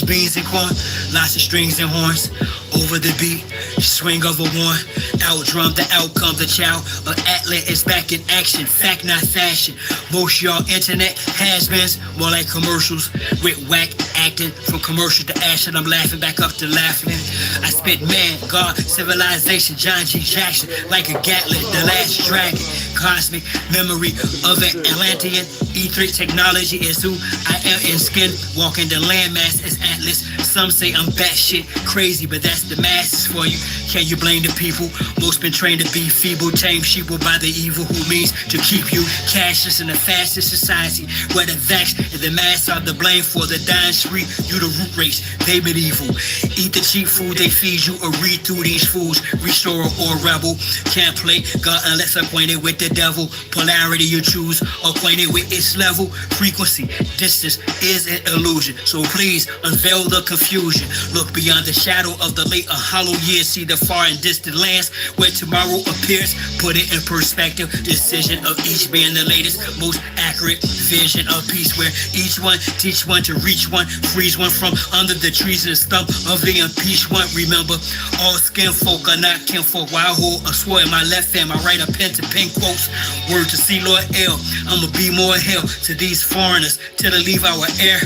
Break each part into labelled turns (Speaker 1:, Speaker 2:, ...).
Speaker 1: beans and corn, lots of strings and horns. Over the beat, swing of a one, outdrum the outcome. The child of Atlas is back in action, fact not fashion. Most y'all internet has-beens, more like commercials with whack acting. From commercial to action, I'm laughing back up to laughing. I spit man, God, civilization, John G. Jackson, like a Gatling, the last dragon. Cosmic memory of an Atlantean. E3 technology is who I am in skin. Walking the landmass is Atlas. Some say I'm batshit crazy, but that's the masses for you. Can you blame the people? Most been trained to be feeble, tame sheeple by the evil who means to keep you cashless in the fastest society, where the vax and the mass are the blame for the dying street. You the root race, they medieval. Eat the cheap food they feed you or read through these fools. Restorer or rebel, can't play God unless acquainted with the devil. Polarity you choose, acquainted with its level. Frequency, distance is an illusion, so please unveil the confusion. Look beyond the shadow of the late hollow years, see the far and distant lands where tomorrow appears. Put it in perspective, decision of each being the latest, most accurate vision of peace, where each one teach one to reach one, freeze one from under the trees and stump of the impeached one. Remember, all skin folk are not kinfolk. While I hold a sword in my left hand, I write a pen to pen quotes. Word to see Lord L, I'ma be more hell to these foreigners till they leave our air,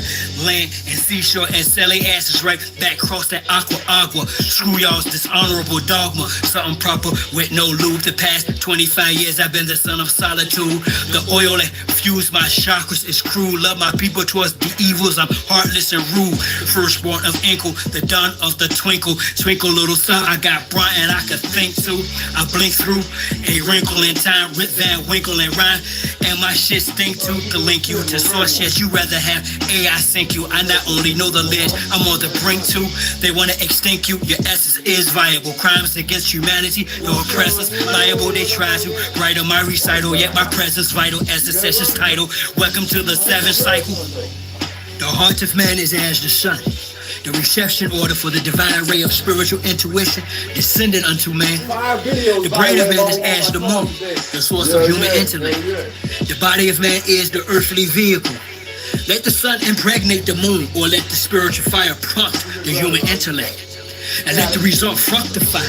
Speaker 1: land, and seashore and sell their asses right back across that agua. Screw y'all's dishonorable dogma. Something proper with no lube. The past 25 years I've been the son of solitude. The oil that fused my chakras is cruel. Love my people towards the evils. I'm heartless and rude. Firstborn of Inkle, the dawn of the twinkle. Twinkle little sun, I got bright and I could think too. I blink through a wrinkle in time. Rip Van Winkle and rhyme. And my shit stink too. To link you to source, yes, you rather have AI sink you. I not only know the ledge, I'm on the brink too. They wanna extinct you, your essence is viable. Crimes against humanity, your oppressors liable. They try to write on my recital, yet my presence vital as the session's title. Welcome to the seventh cycle. The heart of man is as the sun, the reception order for the divine ray of spiritual intuition descended unto man. The brain of man is as the moon, the source of human intellect. The body of man is the earthly vehicle. Let the sun impregnate the moon, or let the spiritual fire prompt the human intellect. And let the result fructify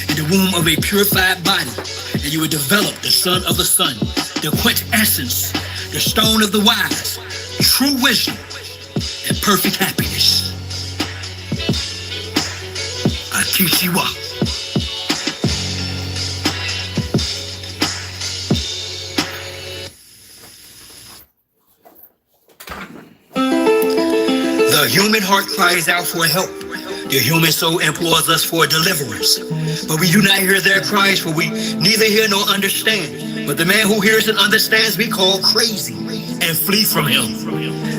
Speaker 1: in the womb of a purified body. And you will develop the son of the sun, the quintessence, the stone of the wise, true wisdom, and perfect happiness. I teach you up. The human heart cries out for help. The human soul implores us for deliverance. But we do not hear their cries, for we neither hear nor understand. But the man who hears and understands we call crazy and flee from him.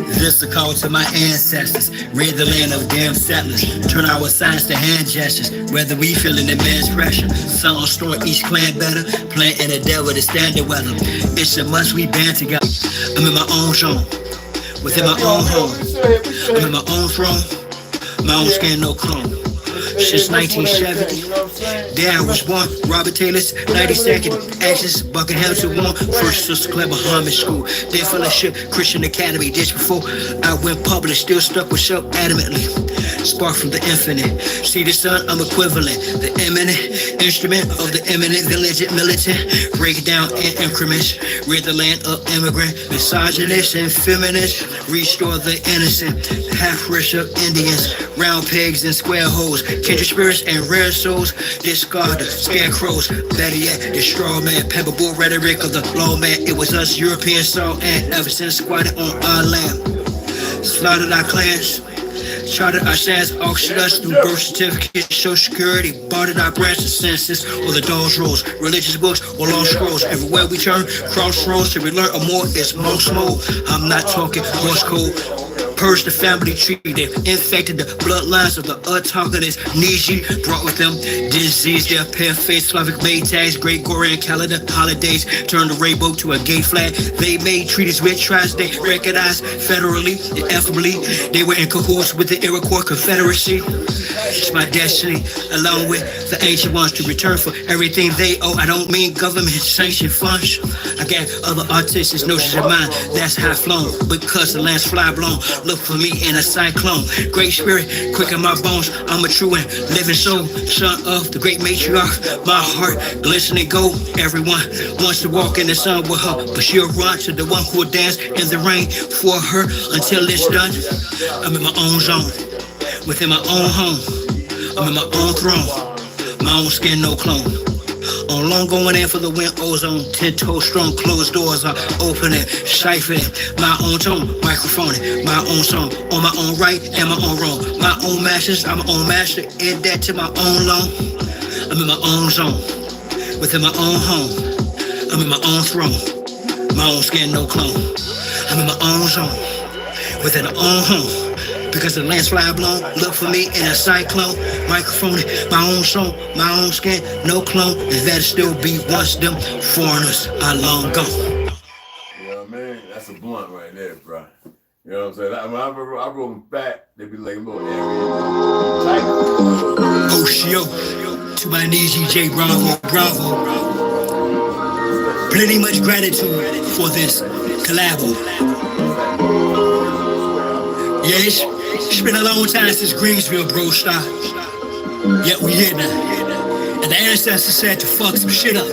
Speaker 1: This is a call to my ancestors. Rid the land of damn settlers. Turn our signs to hand gestures. Whether we feeling immense pressure. Sun on storm each clan better. Planting a devil to stand the weather. It's a must we band together. I'm in my own zone. Within my own home. I'm in my own throne. My own skin, no clone. Since 1970, there I was born. Robert Taylor's 92nd Ashes, Buckingham to one. First Sister Claire Muhammad School, then Fellowship Christian Academy. Just before I went public, still stuck with self adamantly. Spark from the infinite. See the sun, I'm equivalent. The eminent instrument of the eminent village militant. Break it down in increments. Rid the land of immigrant, misogynist and feminist. Restore the innocent. Half-rich of Indians. Round pegs and square holes. Kindred spirits and rare souls. Discard the scarecrows. Better yet, the straw man. Pebble rhetoric of the law man. It was us European salt and ever since squatted on our land. Slaughtered our clans. Chartered our sands, auctioned us through birth certificates, social security, bartered our branch of census, or the doll's rolls, religious books, or long scrolls. Everywhere we turn, crossroads, till we learn or more, it's most mode. I'm not talking horse code. Purged the family tree, they infected the bloodlines of the autochthonous Niji, brought with them disease, their pale-faced Slavic Maytags, Gregorian calendar holidays, turned the rainbow to a gay flag. They made treaties with tribes they recognized federally, ineffably. They were in cahoots with the Iroquois Confederacy. It's my destiny, along with the ancient ones, to return for everything they owe. I don't mean government-sanctioned funds. I got other artistic notions in mind that's high flown, because the land's fly blown. look for me in a cyclone. Great spirit, quick in my bones. I'm a true and living soul, son of the great matriarch. My heart glistening gold. Everyone wants to walk in the sun with her, but she'll run to the one who'll dance in the rain for her until it's done. I'm in my own zone, within my own home. I'm in my own throne, my own skin, no clone. On long going in for the wind ozone, 10 toes strong, closed doors are opening, siphoning my own tone, microphoning my own song, on my own right and my own wrong. My own masters, I'm my own master, in that to my own loan. I'm in my own zone, within my own home. I'm in my own throne, my own skin, no clone. I'm in my own zone, within my own home. Because the landslide blown, look for me in a cyclone. Microphone, my own song, my own skin, no clone. And that'll still be once them foreigners are long gone.
Speaker 2: You know what I mean? That's a blunt right there, bro. You know what I'm saying? I roll them back, they be like a little area.
Speaker 1: Oh, shio, to my knees, EJ, bravo, bravo. Plenty much gratitude for this collabo. Yes. It's been a long time since Greensville, bro, stop. Yet we here now. And the ancestors said to fuck some shit up.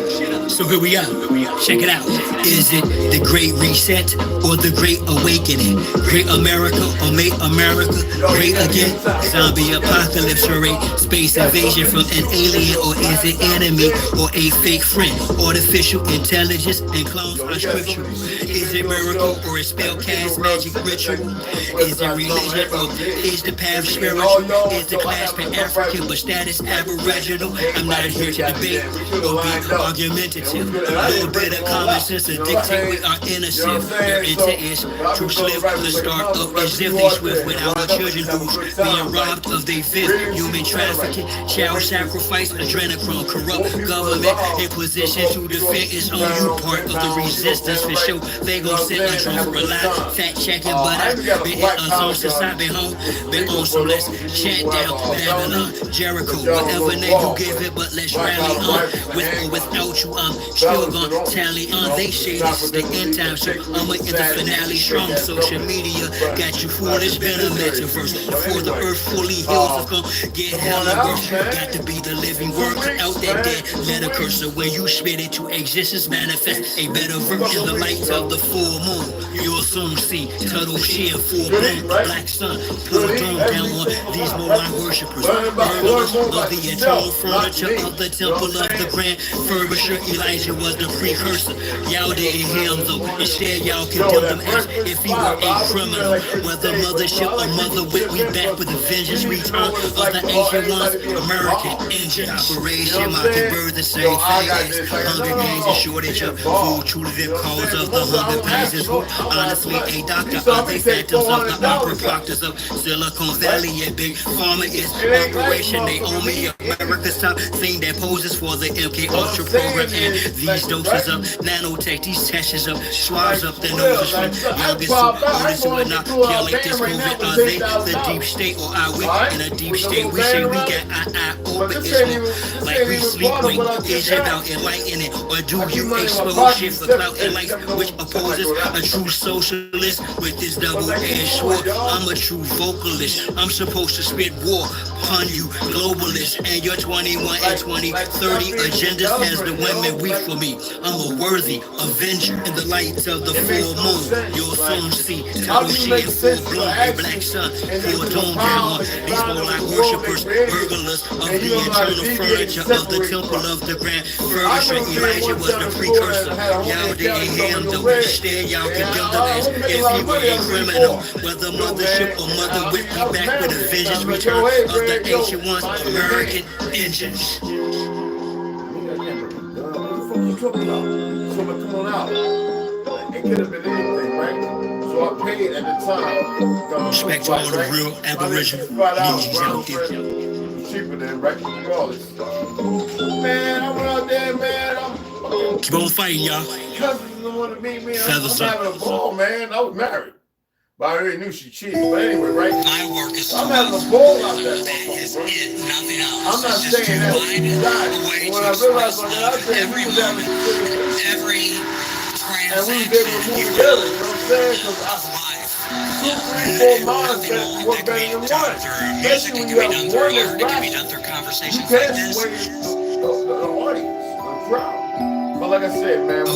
Speaker 1: So here we are. Check it out. Is it the Great Reset or the Great Awakening? Great America or make America great again? Zombie apocalypse or a space invasion from an alien? Or is it enemy or a fake friend? Artificial intelligence and clones are scriptural. Is it miracle or a spell cast magic ritual? Is it religion or is the path spiritual? Is the class pan-African but status aboriginal? I'm not here to debate or be argumentative. A little bit of common sense to dictate we are innocent. Their intent is to slip the start up as if they swift with our children who's being robbed of their fifth. Human trafficking, child sacrifice, adrenochrome, corrupt government in position to defend its own. You part of the resistance for sure. They gon' sit and try to rely, fact checking, but I've been in a zone since I've been home. Been on, so let's chat down. Babylon, Jericho, whatever name you give it, but let's rally on. With or without you, I'm still gonna tally on. They say this is the end time, so I'ma in the finale strong. Social media got you foolish, been a metaverse. Before the earth fully heals, it's gonna get hella worse. Got to be the living word, cut out that dead letter curse. So when you spit it to existence, manifest a better version. The light of the full moon, you'll soon see turtle share full bloom. Black sun, pour doom down on these Moai worshippers. Murderers of the eternal furniture of the temple of the grand furbisher. Elijah was the precursor. Y'all didn't hear him though. Instead, y'all condemned him as if he were a criminal. Whether mothership or mother wit, we back with the vengeance return of the ancient ones. American engine operation, mockingbird, the same phase. Hunger games and shortage of food, truly the cause of the hunger pains is who honestly a doctor. Are they phantoms of the opera proctors of Silicon Valley? And big pharma is operation. They owe me America's top thing that poses for the MK Ultra program. And these doses of nanotech, these tests of swabs up the noses from youngest to oldest who are not killing this COVID. Are they the deep state or are we in a deep state? We say we got our eye open. It's like we sleeping. Is it about enlightening or do you expose shit for clout and life which opposes a true socialist with this double-edged sword? I'm a true vocalist. I'm supposed to spit war upon you globalists and your 21 and 2030 agendas as the women weep for me. I'm a worthy avenger in the light of the full moon. You'll soon see Toshi in full bloom, a black sun, full tone down. These Moai worshippers, burglars of the internal furniture of the temple of the grand furbisher. Elijah was the precursor. Y'all didn't hear him though. Instead, y'all condemned him as if he were a criminal. Whether mothership or mother wit, we back with a vengeance return of the ancient ones, American engines.
Speaker 2: Talking about. So come on out. It could have been anything, right? So I paid at the time.
Speaker 1: Respect to all the real Aboriginal Neezies out there.
Speaker 2: Cheaper than right regardless. Man, I went out there, man.
Speaker 1: Keep on fighting, y'all.
Speaker 2: Cousins didn't want to meet me.
Speaker 1: Feathers
Speaker 2: I'm
Speaker 1: up.
Speaker 2: having a ball, man. I was married. But I already knew she cheated. But anyway, right?
Speaker 1: My work is
Speaker 2: I'm having a ball out there.
Speaker 1: That is it, nothing else.
Speaker 2: I'm not
Speaker 1: It's just
Speaker 2: saying
Speaker 1: to
Speaker 2: that
Speaker 1: find
Speaker 2: she died.
Speaker 1: a way
Speaker 2: When
Speaker 1: to
Speaker 2: I realized
Speaker 1: express
Speaker 2: that, I
Speaker 1: love
Speaker 2: said,
Speaker 1: every
Speaker 2: we was having
Speaker 1: moment, every
Speaker 2: and we was able to
Speaker 1: transaction
Speaker 2: move
Speaker 1: you
Speaker 2: together, you know what I'm saying? Because
Speaker 1: of life.
Speaker 2: as 4 mindsets work better than one. Especially when you have one that's rational. You can sway the audience, the crowd. But like I said, man, we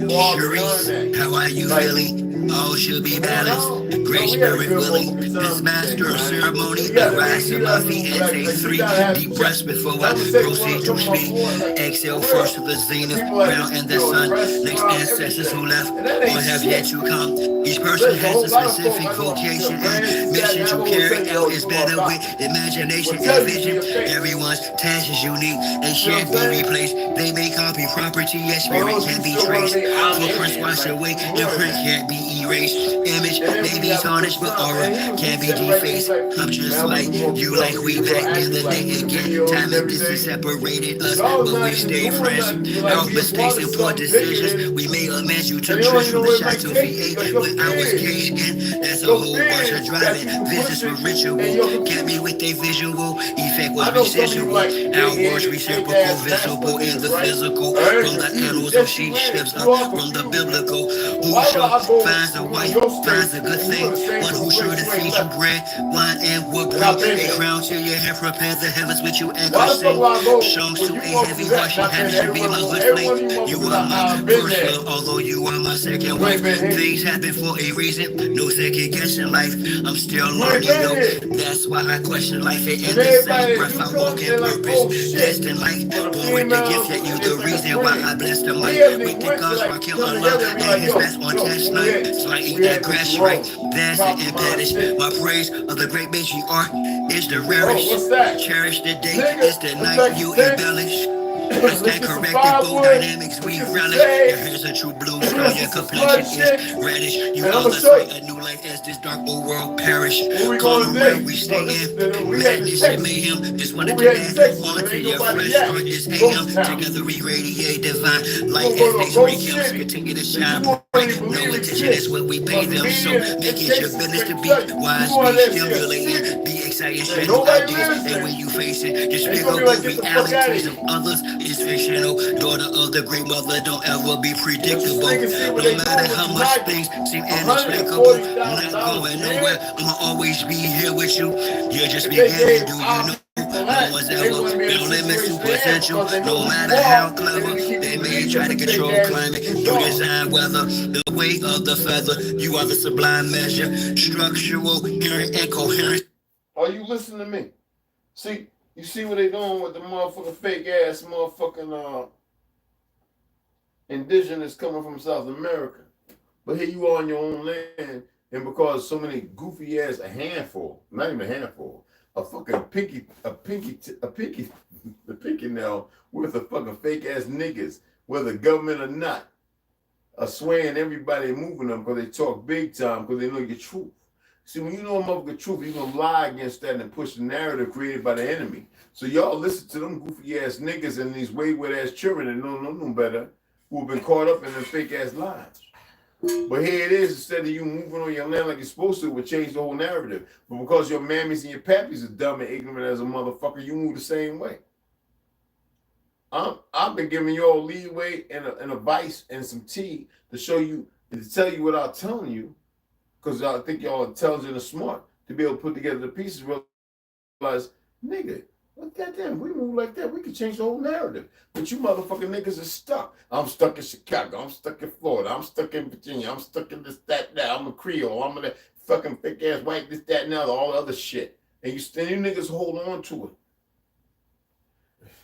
Speaker 2: far beyond that.
Speaker 1: How are you feeling? All should be balanced. Great spirit willing. This master of ceremony. I rise to my feet and take 3 deep breaths before I proceed to speak. Exhale first to the zenith, ground and the sun. Next ancestors who left or have yet to come. Each person has a specific vocation and mission to carry out is better with imagination and vision. Everyone's task is unique and can't be replaced. They may copy property, yet spirit can be traced. Footprints wash away, imprint can't be erased. Image may be tarnished, but aura can't be defaced. I'm just like you, like we back in the day again. Time and distance separated us, but we stay friends. Our mistakes and poor decisions, we made amends. You took trips from the shot to V8 when I was caged in. That's a whole bunch of driving. Visits were ritual, kept me with a visual. Effect was residual. Our words reciprocal, visible in the physical. From the annals of sheep steps up from the biblical. Who sure finds a wife, finds a good thing. One who's sure to feed you bread, wine, and wood grain. A crown to your head, prepare the heavens with you and sing. Songs to a heavy heart, she happens to be my good flame. You are my first love, although you are my second wife. Things happen for a reason, no second guessing life. I'm still learning though, that's why I question life. And in the same breath I walk in purpose, destined life. Born with the gift that you the reason why I bless the light. With the guns why I kill Allah and his best on test night. Slightly aggress right, that's the impediment. My praise of the great matriarch is the rarest. Cherish the day, it's the night you embellish. It's that corrected bold dynamics we relish. Your hair's a true blue stone, your complexion is reddish. You know the sight, a new life as this dark old world perish. Call the where we stay in, madness and mayhem. Just wanna demand onto your fresh start this AM. Together we radiate divine light as they break him. Continue to shine bright. No attention is what we pay them. So make it your business to be wise, be stimulating, be excited, share new ideas. And when you face it, just pick up the realities of others. Is fictional, daughter of the great mother, don't ever be predictable. No matter how much things seem inexplicable, I'm not going nowhere, I'ma always be here with you. You're just beginning, do you know? No one's ever been limit to potential. No matter how clever they may try to control climate, you design weather, the weight of the feather. You are the sublime measure, structural, coherent, and coherent.
Speaker 2: Are you listening to me? See, you see what they doing with the motherfucking fake ass motherfucking indigenous coming from South America. But here you are on your own land, and because so many goofy ass, a handful, not even a handful, a fucking pinky nail worth of fucking fake ass niggas, whether government or not, are swaying everybody and moving them because they talk big time because they know your truth. See, when you know a motherfucking truth, you're going to lie against that and push the narrative created by the enemy. So y'all listen to them goofy ass niggas and these wayward ass children that know no better, who have been caught up in them fake ass lies. But here it is, instead of you moving on your land like you're supposed to, it would change the whole narrative. But because your mammies and your pappies are dumb and ignorant as a motherfucker, you move the same way. I've been giving you all leeway and advice and some tea to show you, to tell you without telling you, because I think y'all intelligent and smart to be able to put together the pieces, realize, nigga, what goddamn, we move like that, we could change the whole narrative. But you motherfucking niggas are stuck. I'm stuck in Chicago, I'm stuck in Florida, I'm stuck in Virginia, I'm stuck in this, that, I'm a Creole, I'm a fucking fake ass white, this, that, now, all the other shit. And you niggas hold on to it.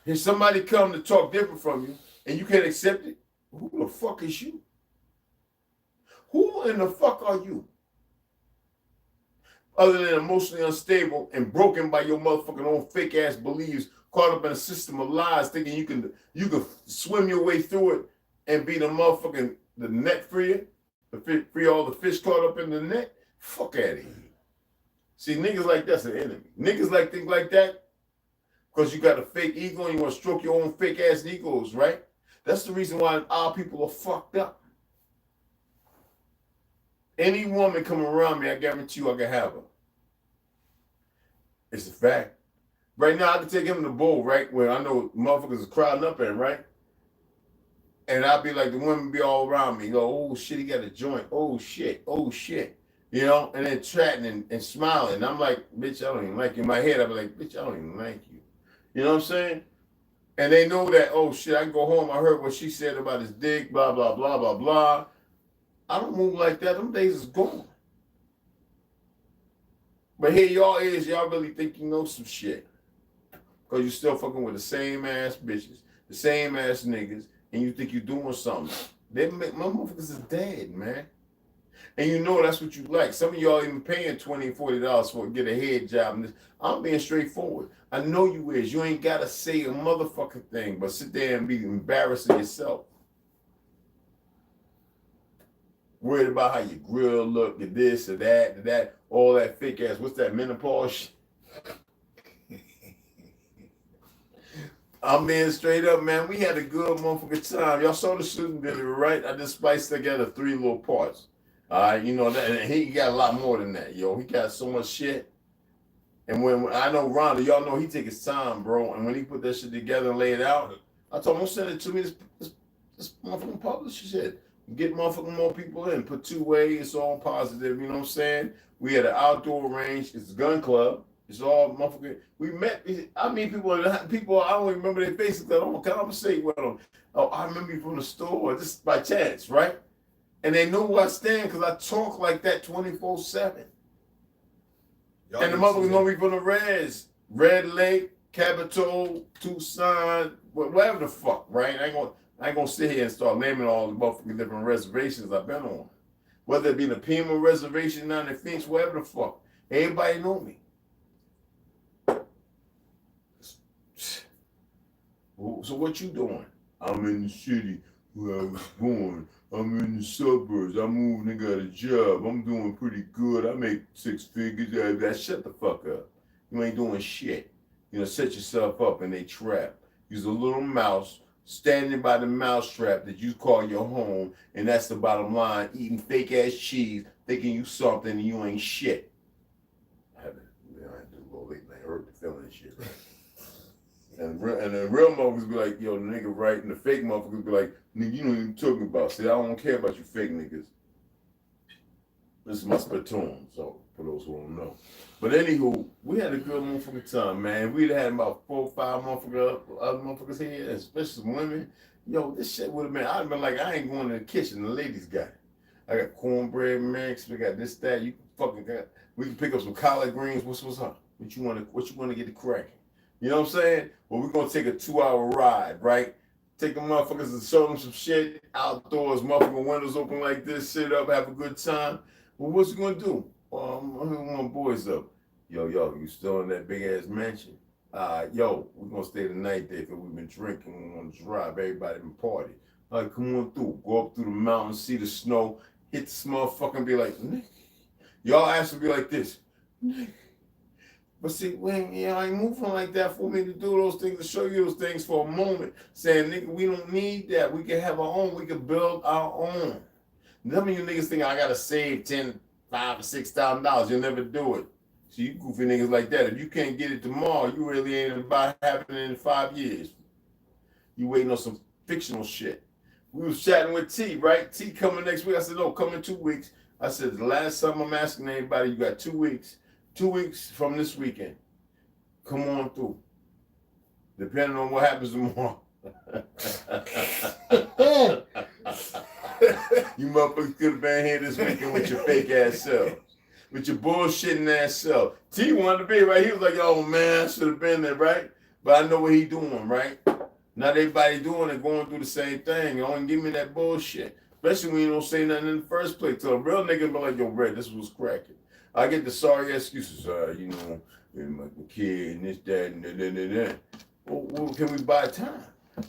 Speaker 2: If somebody come to talk different from you and you can't accept it, who the fuck is you? Who in the fuck are you? Other than emotionally unstable and broken by your motherfucking own fake ass beliefs, caught up in a system of lies, thinking you can swim your way through it and be the motherfucking the net freer, free all the fish caught up in the net. Fuck out of here. See, niggas like that's an enemy. Niggas like think like that because you got a fake ego and you want to stroke your own fake ass egos, right? That's the reason why our people are fucked up. Any woman coming around me, I guarantee you I can have her. It's a fact. Right now, I can take him in the bowl, right, where I know motherfuckers are crowding up in, right? And I'll be like, the women be all around me. Go, oh, shit, he got a joint. Oh, shit. Oh, shit. you know, and then chatting and smiling. I'm like, bitch, I don't even like you. In my head, I'd be like, bitch, I don't even like you. You know what I'm saying? And they know that, oh shit, I can go home. I heard what she said about his dick, blah, blah, blah, blah, blah. I don't move like that. Them days is gone. But here y'all is, y'all really think you know some shit. Because you still fucking with the same ass bitches, the same ass niggas, and you think you doing something. My motherfuckers is dead, man. And you know that's what you like. Some of y'all even paying $20, $40 for get a head job. I'm being straightforward. I know you is. You ain't got to say a motherfucking thing, but sit there and be embarrassing yourself. Worried about how your grill look, and this or that, all that fake ass. What's that menopause shit? I'm being straight up, man. We had a good motherfucking time. Y'all saw the shooting video, right? I just spliced together 3 little parts. All right, you know that, and he got a lot more than that, yo. He got so much shit. And when I know Rhonda, y'all know he take his time, bro. And when he put that shit together and lay it out, I told him, don't send it to me. This motherfucking publish shit. Get motherfucking more people in. Put 2-way. It's all positive. You know what I'm saying? We had an outdoor range. It's a gun club. It's all motherfucking. We met. I mean, people. I don't even remember their faces. I don't conversate with them. Oh, I remember you from the store, just by chance, right? And they know where I stand because I talk like that 24/7. And the motherfuckers know me from the Reds, Red Lake, Capitol, Tucson, whatever the fuck, right? I ain't gonna sit here and start naming all the motherfucking different reservations I've been on. Whether it be the Pima reservation down in Phoenix, whatever the fuck. Everybody know me. So what you doing? I'm in the city where I was born. I'm in the suburbs. I moved and got a job. I'm doing pretty good. I make 6 figures. Shut the fuck up. You ain't doing shit. You know, set yourself up in a trap. You're a little mouse standing by the mouse trap that you call your home, and that's the bottom line. Eating fake ass cheese, thinking you something, and you ain't shit. I had to do a little late night hurt the feeling shit, right? And the real motherfuckers be like, yo, the nigga right, and the fake motherfuckers be like, nigga, you know what I'm talking about. See, I don't care about you fake niggas. This is my spittoon, so for those who don't know. But anywho, we had a good motherfucking time, man. We'd had about 4 or 5 other motherfuckers here, especially some women. Yo, this shit would have been, I'd have been like, I ain't going to the kitchen, the ladies got it. I got cornbread mix, we got this, that, you fucking got, we can pick up some collard greens, what's up? What you want to get it cracking? You know what I'm saying? Well, we're going to take a 2-hour ride, right? Take the motherfuckers and show them some shit outdoors, motherfucking windows open like this, sit up, have a good time. Well, what's you going to do? I'm going to my boys up. Yo, you still in that big-ass mansion? Yo, we're going to stay the night there because we've been drinking. We want to drive. Everybody been party. All right, come on through. Go up through the mountains, see the snow, hit this motherfucker and be like, Nick. Y'all ass will be like this. Nick. But see, when I ain't moving like that for me to do those things, to show you those things for a moment, saying, nigga, we don't need that. We can have our own. We can build our own. None of you niggas think I gotta save $5,000 or $6,000. You'll never do it. So you goofy niggas like that. If you can't get it tomorrow, you really ain't about happening in 5 years. You waiting on some fictional shit. We was chatting with T, right? T coming next week. I said, no, come in 2 weeks. I said, the last time I'm asking anybody, you got 2 weeks. 2 weeks from this weekend. Come on through. Depending on what happens tomorrow. You motherfuckers could have been here this weekend with your fake ass self. With your bullshitting ass self. T wanted to be, right? He was like, oh man, I should have been there, right? But I know what he doing, right? Not everybody doing it, going through the same thing. You don't give me that bullshit. Especially when you don't say nothing in the first place. So a real nigga be like, yo, Red, this was cracking. I get the sorry excuses, you know, my kid and this, that, and that. Well, can we buy time?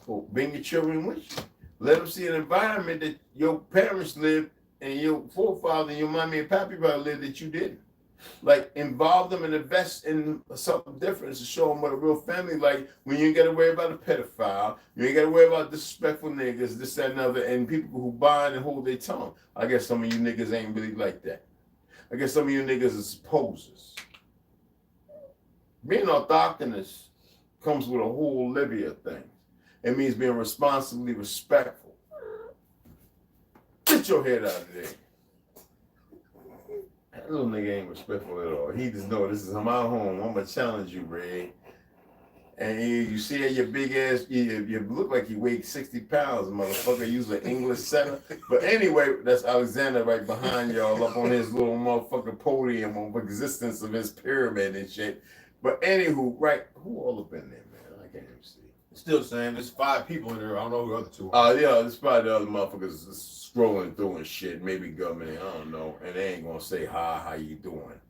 Speaker 2: Well, bring your children with you. Let them see an environment that your parents lived and your forefathers and your mommy and pappy probably lived that you didn't. Like, involve them and invest in something different to show them what a real family like when you ain't got to worry about a pedophile, you ain't got to worry about disrespectful niggas, this, that, and other, and people who bind and hold their tongue. I guess some of you niggas ain't really like that. I guess some of you niggas is posers. Being orthogonous comes with a whole levy of things. It means being responsibly respectful. Get your head out of there. That little nigga ain't respectful at all. He just know this is my home. I'm gonna challenge you, Ray. And you see that your big ass, you look like you weigh 60 pounds, motherfucker. Use an English center. But anyway, that's Alexander right behind y'all up on his little motherfucking podium of existence of his pyramid and shit. But anywho, right, who all up in there, man? I can't even see.
Speaker 3: Still saying there's 5 people in there. I don't know who the other 2
Speaker 2: Oh,
Speaker 3: are.
Speaker 2: yeah, there's probably the other motherfuckers scrolling through and shit. Maybe government, I don't know. And they ain't gonna say, hi, how you doing?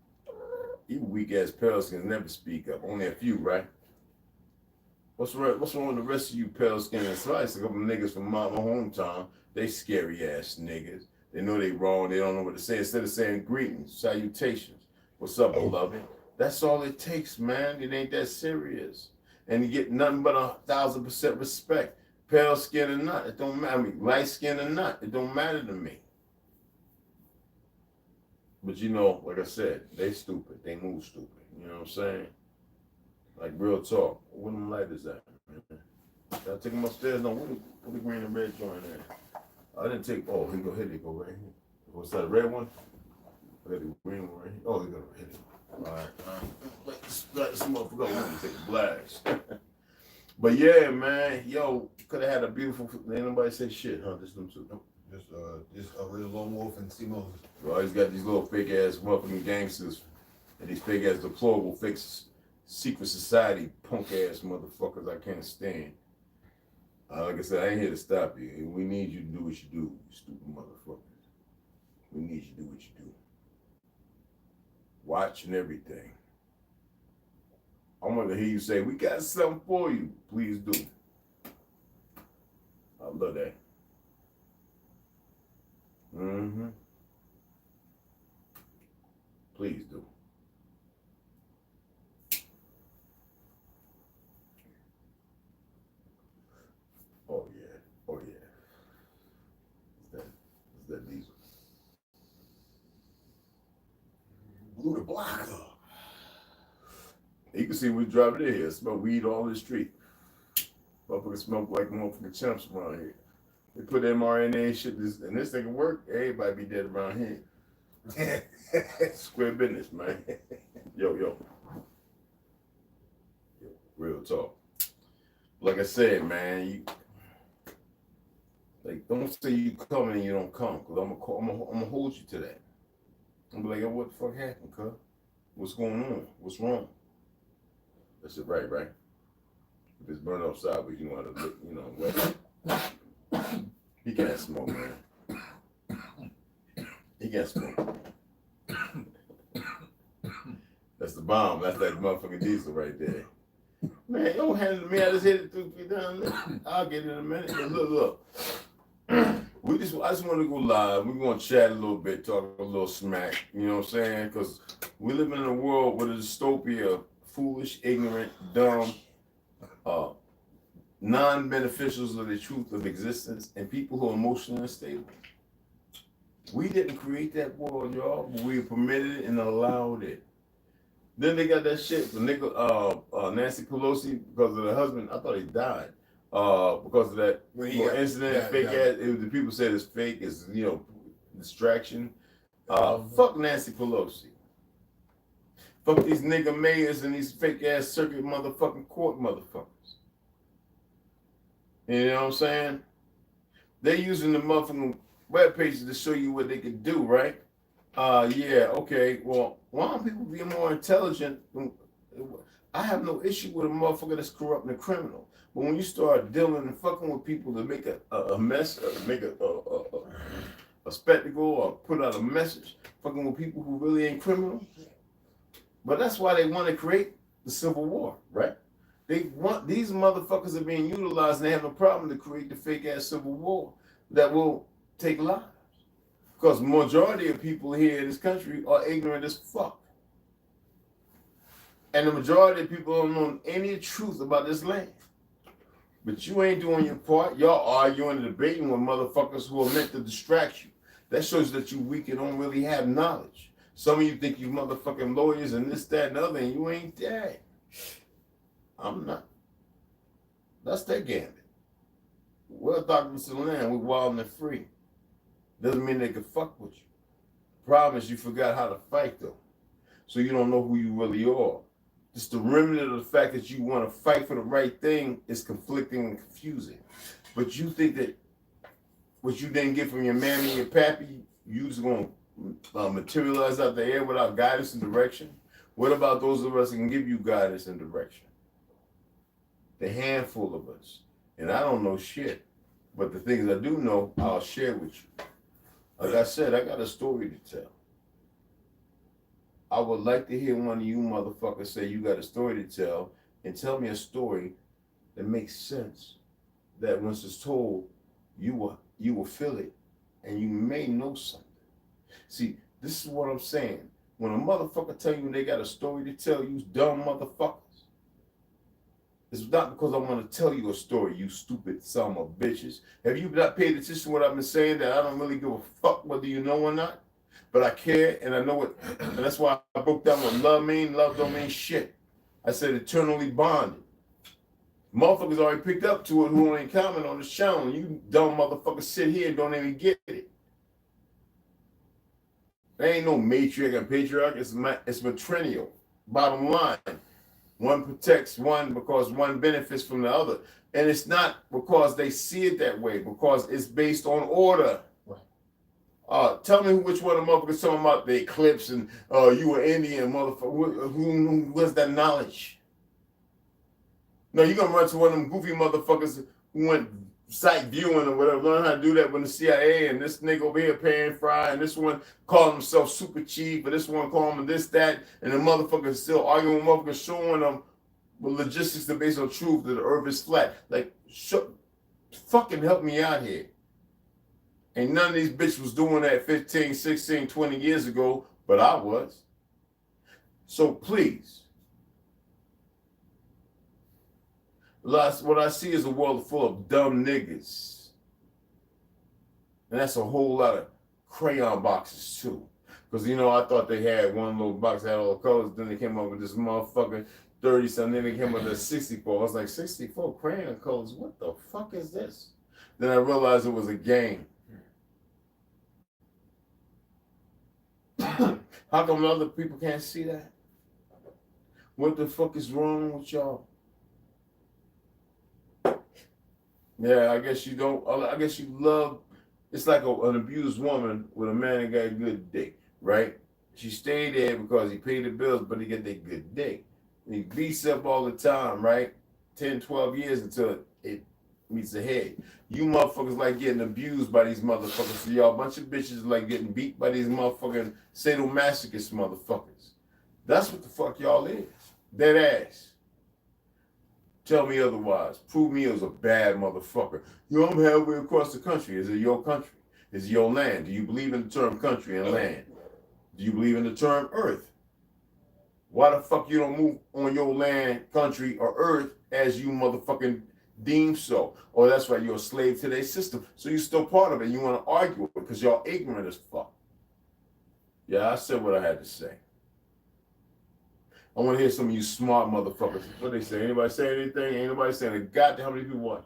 Speaker 2: You weak ass Pelicans never speak up. Only a few, right? What's wrong with the rest of you pale skinned? So I see a couple niggas from my hometown. They scary ass niggas. They know they wrong. They don't know what to say. Instead of saying greetings, salutations, what's up, beloved? That's all it takes, man. It ain't that serious. And you get nothing but 1,000% respect. Pale skin or not, it don't matter. I mean, light skin or not, it don't matter to me. But you know, like I said, they stupid. They move stupid. You know what I'm saying? Like real talk. Where them lighters at, man? Did I take them upstairs? No, what the green and red joint at? I didn't take, oh, here they go right here. What's that, red one? I got the green one right here. Oh, they got it right here. All right. Let this motherfucker go. Let me take a blast. But yeah, man, yo, could have had a beautiful, ain't nobody say shit, huh? Just them two.
Speaker 3: Just real lone wolf and C Moses.
Speaker 2: Well, he's got these little fake ass motherfucking gangsters and these fake ass deplorable fake secret society punk ass motherfuckers I can't stand. Like I said, I ain't here to stop you. We need you to do what you do, you stupid motherfuckers. We need you to do what you do. Watch and everything. I want to hear you say, we got something for you. Please do. I love that. Mm-hmm. Please do. Oh yeah. Oh yeah. It's that diesel.
Speaker 3: Blew the block up.
Speaker 2: You can see we driving in here. Smoke weed all in the street. Motherfuckers smoke like motherfucking chumps around here. They put mRNA and shit, and this thing can work. Everybody be dead around here. Square business, man. Yo. Real talk. Like I said, man, don't say you come and you don't come, cause I'm gonna hold you to that. I'm be like, yo, what the fuck happened, cuz? What's going on? What's wrong? That's it, right? If it's burnt outside, but you know how to look, wet. He can't smoke, man. He can't smoke. That's the bomb. That's that motherfucking diesel right there. Man, don't hand it to me. I just hit it 2 feet down there. I'll get it in a minute. And look. I just want to go live. We're going to chat a little bit, talk a little smack. You know what I'm saying? Because we live in a world with a dystopia of foolish, ignorant, dumb, non-beneficials of the truth of existence, and people who are emotionally unstable. We didn't create that world, y'all, but we permitted it and allowed it. Then they got that shit, the nigga, Nancy Pelosi, because of the husband, I thought he died. Because of that incident, fake ass. The people said it's fake, it's distraction. Fuck Nancy Pelosi. Fuck these nigga mayors and these fake ass circuit motherfucking court motherfuckers. You know what I'm saying? They using the motherfucking web pages to show you what they can do, right? Yeah, okay. Well, why don't people be more intelligent? I have no issue with a motherfucker that's corrupt and a criminal. But when you start dealing and fucking with people to make a mess, make a spectacle, or put out a message, fucking with people who really ain't criminal. But that's why they want to create the Civil War, right? They want, these motherfuckers are being utilized and they have a problem to create the fake ass Civil War that will take lives. Because majority of people here in this country are ignorant as fuck. And the majority of people don't know any truth about this land. But you ain't doing your part. Y'all arguing and debating with motherfuckers who are meant to distract you. That shows that you weak and don't really have knowledge. Some of you think you motherfucking lawyers and this, that, and other, and you ain't that. I'm not. That's their gambit. We're doctors to the land. We're wild and free. Doesn't mean they can fuck with you. problem is you forgot how to fight though. So you don't know who you really are. Just the remnant of the fact that you want to fight for the right thing is conflicting and confusing. But you think that what you didn't get from your mammy and your pappy, you just going to materialize out the air without guidance and direction? What about those of us that can give you guidance and direction? The handful of us. And I don't know shit. But the things I do know, I'll share with you. Like I said, I got a story to tell. I would like to hear one of you motherfuckers say you got a story to tell and tell me a story that makes sense. That once it's told, you will feel it and you may know something. See, this is what I'm saying. When a motherfucker tell you they got a story to tell, you dumb motherfuckers. It's not because I want to tell you a story, you stupid son of bitches. Have you not paid attention to what I've been saying, that I don't really give a fuck whether you know or not? But I care and I know it. And that's why I broke down what love mean. Love don't mean shit. I said eternally bonded. Motherfuckers already picked up to it who ain't comment on this channel. You dumb motherfuckers sit here and don't even get it. There ain't no matriarch and patriarch. It's matrilineal. Bottom line. One protects one because one benefits from the other. And it's not because they see it that way, because it's based on order. Right. Tell me which one of the motherfuckers talking about the eclipse and you were Indian, motherfucker. Who was that knowledge? No, you're going to run to one of them goofy motherfuckers who went sight viewing or whatever, learn how to do that with the CIA, and this nigga over here paying fry, and this one calling himself super chief, but this one calling him this, that, and the motherfucker is still arguing with motherfuckers, showing them with logistics that based on truth that the earth is flat. Like, fucking help me out here. And none of these bitches was doing that 15, 16, 20 years ago, but I was. So please, what I see is a world full of dumb niggas. And that's a whole lot of crayon boxes too. Because, you know, I thought they had one little box that had all the colors. Then they came up with this motherfucking 30-something. Then they came up with a 64. I was like, 64 crayon colors? What the fuck is this? Then I realized it was a game. How come other people can't see that? What the fuck is wrong with y'all? Yeah, I guess you don't. I guess you love. It's like an abused woman with a man that got a good dick, right? She stayed there because he paid the bills, but he get that good dick. And he beats up all the time, right? 10, 12 years until it meets a head. You motherfuckers like getting abused by these motherfuckers. So y'all a bunch of bitches like getting beat by these motherfucking sadomasochist motherfuckers. That's what the fuck y'all is. Dead ass. Tell me otherwise. Prove me as a bad motherfucker. Yo, I'm halfway across the country. Is it your country? Is it your land? Do you believe in the term country and land? Do you believe in the term earth? Why the fuck you don't move on your land, country, or earth as you motherfucking deem so? Or that's why you're a slave to their system. So you're still part of it. You want to argue it because y'all ignorant as fuck. Yeah, I said what I had to say. I want to hear some of you smart motherfuckers. What they say? Anybody say anything? Ain't nobody saying a goddamn. How many people what?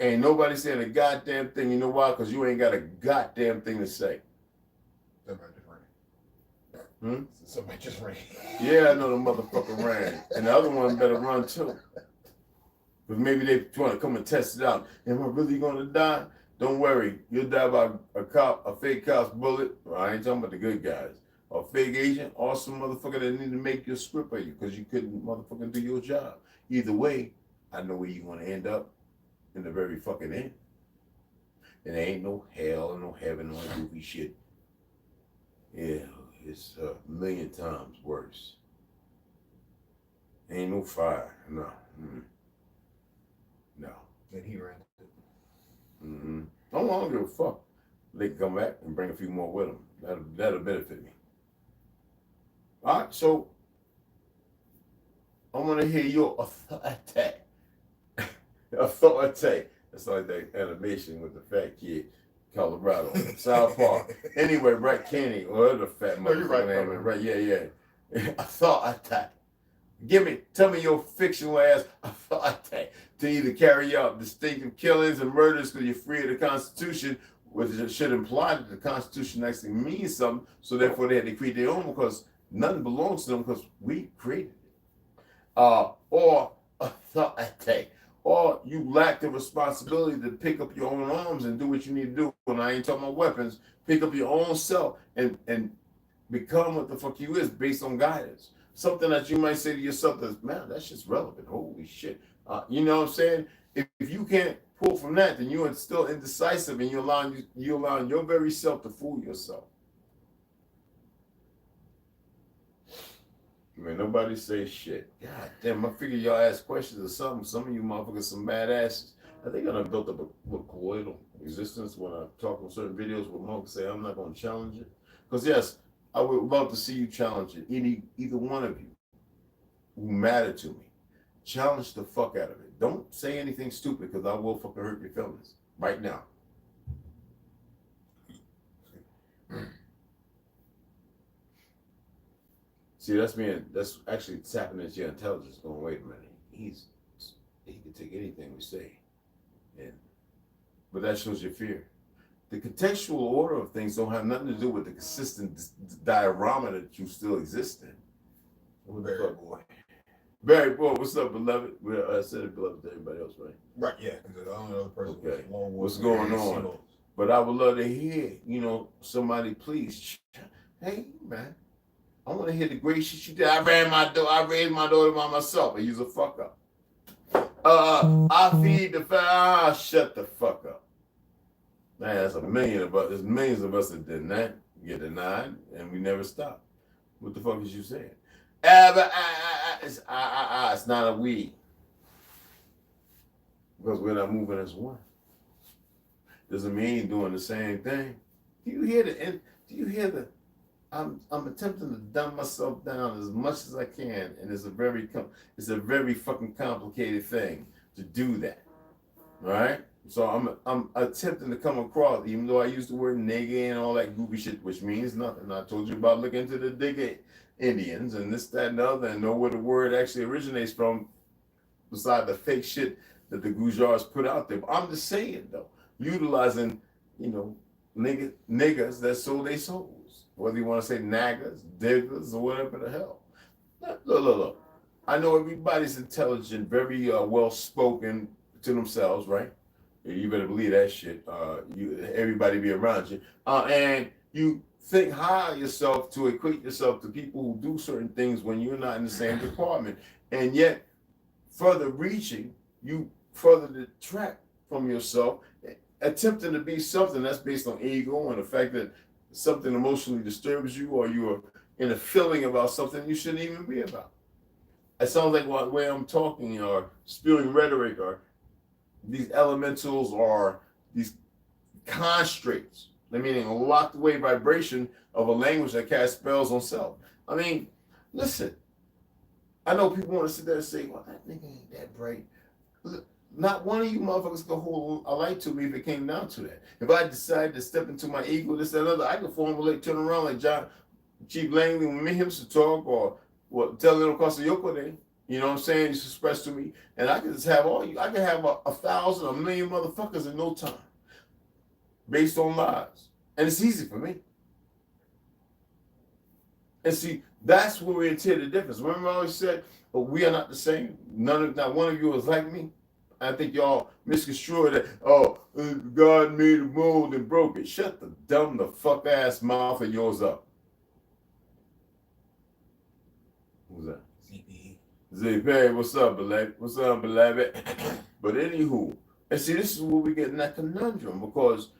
Speaker 2: Ain't nobody saying a goddamn thing. You know why? Because you ain't got a goddamn thing to say.
Speaker 3: Somebody just ran. Somebody just ran.
Speaker 2: Yeah, I know the motherfucker ran. And the other one better run too. But maybe they want to come and test it out. Am I really going to die? Don't worry. You'll die by a fake cop's bullet. Well, I ain't talking about the good guys. A fake agent, or some motherfucker that need to make your script of you because you couldn't motherfucking do your job. Either way, I know where you want to end up in the very fucking end. And there ain't no hell and no heaven or goofy shit. Yeah, it's a million times worse. Ain't no fire, no. No.
Speaker 3: And he ran.
Speaker 2: I don't give a fuck. They can come back and bring a few more with them. That'll benefit me. All right, so I want to hear your authority. Authority. That's like that animation with the fat kid, Colorado, South Park. Anyway, Brett Kenny, or the fat motherfucker. Right, yeah. Authority. Tell me your fictional ass authority to either carry out distinctive killings and murders because you're free of the Constitution, which should imply that the Constitution actually means something. So therefore, they had to create their own because nothing belongs to them because we created it. Or you lack the responsibility to pick up your own arms and do what you need to do. And I ain't talking about weapons. Pick up your own self and become what the fuck you is based on guidance. Something that you might say to yourself that's, man, that's just relevant. Holy shit. You know what I'm saying? If you can't pull from that, then you're still indecisive and you're allowing your very self to fool yourself. Man, nobody say shit. God damn, I figure y'all ask questions or something. Some of you motherfuckers some badasses. I think I done built up a colloidal existence when I talk on certain videos where motherfuckers say I'm not going to challenge it. Because yes, I would love to see you challenge it. Either one of you who matter to me. Challenge the fuck out of it. Don't say anything stupid because I will fucking hurt your feelings right now. See, that's actually tapping into your intelligence. Going, wait a minute, he can take anything we say, but that shows your fear. The contextual order of things don't have nothing to do with the consistent diorama that you still exist in. What the fuck, boy? Barry, boy, what's up, beloved? I said it, beloved, to everybody else, right?
Speaker 3: Right, yeah, because the only other person
Speaker 2: Okay.
Speaker 3: was
Speaker 2: What's going on? But I would love to hear, somebody please, hey, man. I want to hear the great shit you did. I raised my daughter by myself. I use a fuck up. I feed the shut the fuck up. Man, that's a million of us. There's millions of us that did that, get denied, and we never stop. What the fuck is you saying? It's not a we. Because we're not moving as one. Doesn't mean doing the same thing. Do you hear the I'm attempting to dumb myself down as much as I can, and it's a very fucking complicated thing to do that, right? So I'm attempting to come across, even though I use the word nigga and all that goofy shit, which means nothing. I told you about looking into the Digger Indians and this, that, and the other, and know where the word actually originates from, beside the fake shit that the Gujars put out there. But I'm just saying though, utilizing niggas that sold their souls. Whether you want to say naggers, diggers, or whatever the hell. Look. I know everybody's intelligent, very well-spoken to themselves, right? You better believe that shit. Everybody be around you. And you think high of yourself to equate yourself to people who do certain things when you're not in the same department. And yet, further reaching, you further detract from yourself, attempting to be something that's based on ego and the fact that something emotionally disturbs you, or you're in a feeling about something you shouldn't even be about. It sounds like the way I'm talking or spewing rhetoric, or these elementals or these constraints, meaning a locked away vibration of a language that casts spells on self. I mean, listen, I know people want to sit there and say, well, that nigga ain't that bright. Not one of you motherfuckers can hold a light to me if it came down to that. If I decide to step into my ego, this, that, and other, I can formulate, turn around like Chief Langley when me him to talk, or tell them across the Yoko day. You know what I'm saying? Just express to me. And I can just have all you. I can have 1,000, 1,000,000 motherfuckers in no time. Based on lies. And it's easy for me. And see, that's where we tear the difference. Remember I always said, we are not the same. Not one of you is like me. I think y'all misconstrued that, God made a mold and broke it. Shut the fuck ass mouth of yours up. Who's that? ZP, what's up, beloved? What's up, beloved? But anywho, and see, this is where we get in that conundrum, because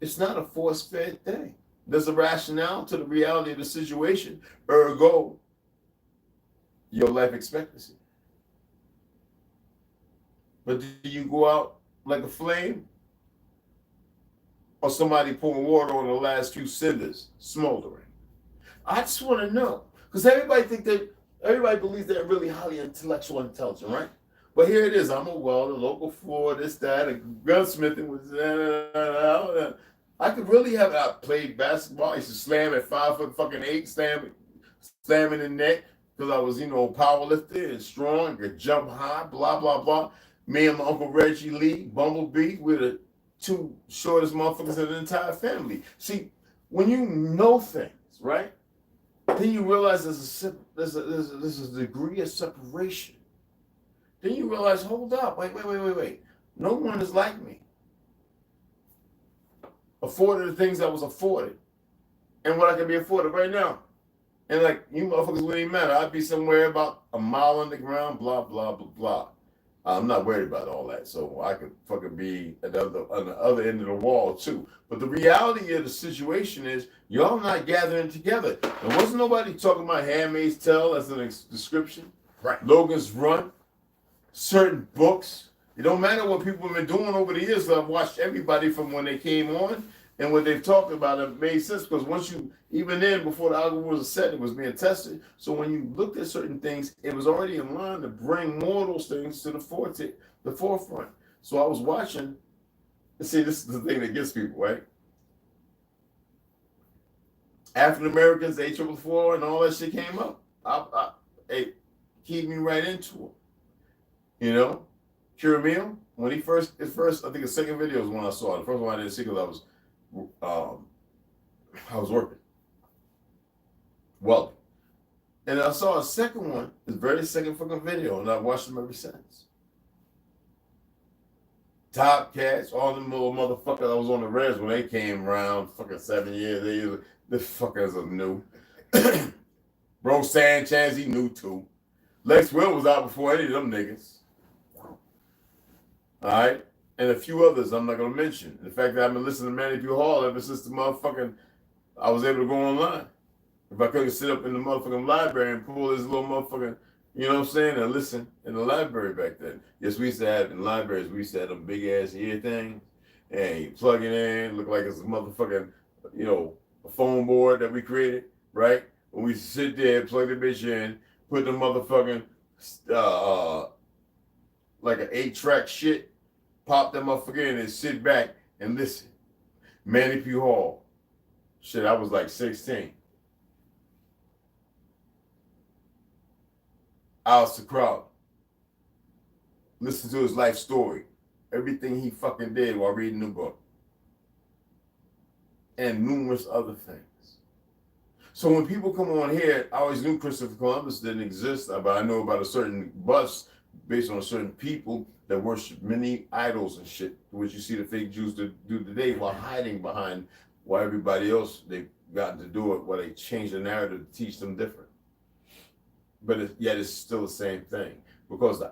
Speaker 2: it's not a force-fed thing. There's a rationale to the reality of the situation, ergo, your life expectancy. But do you go out like a flame? Or somebody pouring water on the last few cinders, smoldering? I just want to know. Because everybody believes they're really highly intellectual and intelligent, right? But here it is. I'm a welder, local floor, this, that, and gunsmithing was I could really have. I played basketball. I used to slam at 5'8", slam in the net, because I was, powerlifter and strong, could jump high, blah, blah, blah. Me and my Uncle Reggie Lee, Bumblebee, we're the two shortest motherfuckers in the entire family. See, when you know things, right? Then you realize there's a degree of separation. Then you realize, hold up, wait. No one is like me. Afforded the things I was afforded. And what I can be afforded right now. And like, you motherfuckers wouldn't even matter. I'd be somewhere about a mile underground, blah, blah, blah, blah. I'm not worried about all that. So I could fucking be on the other end of the wall too. But the reality of the situation is y'all not gathering together. And wasn't nobody talking about Handmaid's Tale as an description?
Speaker 3: Right.
Speaker 2: Logan's Run, certain books. It don't matter what people have been doing over the years. I've watched everybody from when they came on and what they've talked about. It made sense because once you, even then, before the algorithm was set, it was being tested. So when you looked at certain things, it was already in line to bring more of those things to the forefront. So I was watching. See, this is the thing that gets people, right? African Americans, A444, and all that shit came up. It keyed me right into it. You know, Curamil, when his first, I think the second video was when I saw it. The first one I didn't see because I was working. Well, and I saw a second one, the very second fucking video, and I've watched them ever since. Top Cats, all them little motherfuckers that was on the res when they came around, fucking 7 years. The fuckers are new. Bro Sanchez, he knew too. Lex Will was out before any of them niggas. All right? And a few others I'm not going to mention. The fact that I've been listening to Manny Pugh Hall ever since the motherfucking, I was able to go online. If I couldn't sit up in the motherfucking library and pull this little motherfucking, you know what I'm saying, and listen in the library back then. Yes, we used to have, in libraries, we used to have them big ass ear things, and you plug it in, look like it's a motherfucking, you know, a phone board that we created, right? When we sit there, plug the bitch in, put the motherfucking, like an 8-track shit, pop that motherfucker in and sit back and listen. Manny Pugh Hall. Shit, I was like 16. Alistair Crowder. Listen to his life story. Everything he fucking did while reading the book. And numerous other things. So when people come on here, I always knew Christopher Columbus didn't exist, but I know about a certain bus based on certain people that worship many idols and shit, which you see the fake Jews do today while hiding behind why everybody else, they've gotten to do it, while they change the narrative to teach them different. But yet it's still the same thing because the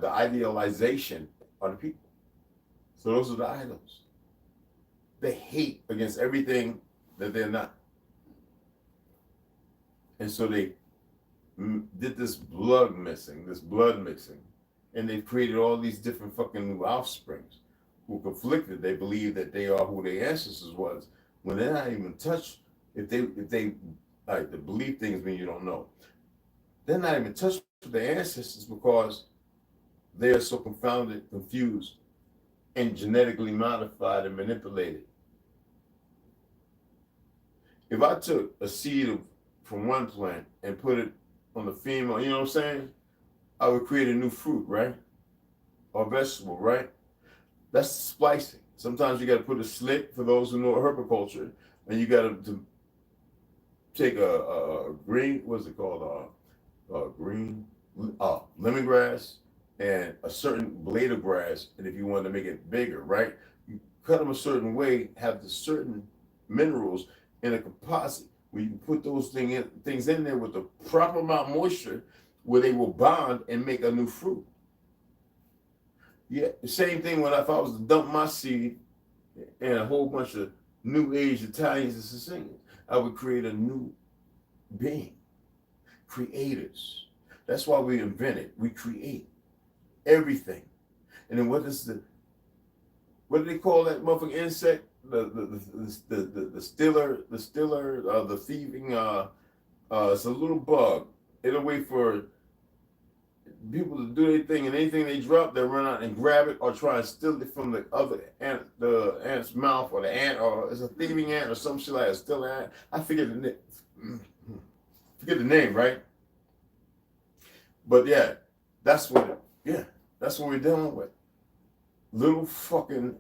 Speaker 2: idealization are the people. So those are the idols. They hate against everything that they're not. And so they did this blood mixing, and they've created all these different fucking new offsprings who conflicted. They believe that they are who their ancestors was when they're not even touched. If they like, the belief things mean you don't know. They're not even touched with their ancestors because they are so confounded, confused, and genetically modified and manipulated. If I took a seed from one plant and put it on the female, you know what I'm saying? I would create a new fruit, right? Or vegetable, right? That's splicing. Sometimes you got to put a slit, for those who know herbiculture, and you got to take a green, what's it called? Lemongrass and a certain blade of grass, and if you want to make it bigger, right? You cut them a certain way, have the certain minerals in a composite where you can put those things in there with the proper amount of moisture where they will bond and make a new fruit. Yeah, the same thing when if I was to dump my seed and a whole bunch of New Age Italians and Sicilians, I would create a new being. Creators. That's why we invented. We create everything. And then what do they call that motherfucking insect? The stiller, the thieving, it's a little bug. It'll wait for people to do their thing, and anything they drop, they run out and grab it or try and steal it from the other ant, the ant's mouth, or the ant, or it's a thieving ant or some shit like a still ant. I forget the name, right? But yeah, that's what we're dealing with. Little fucking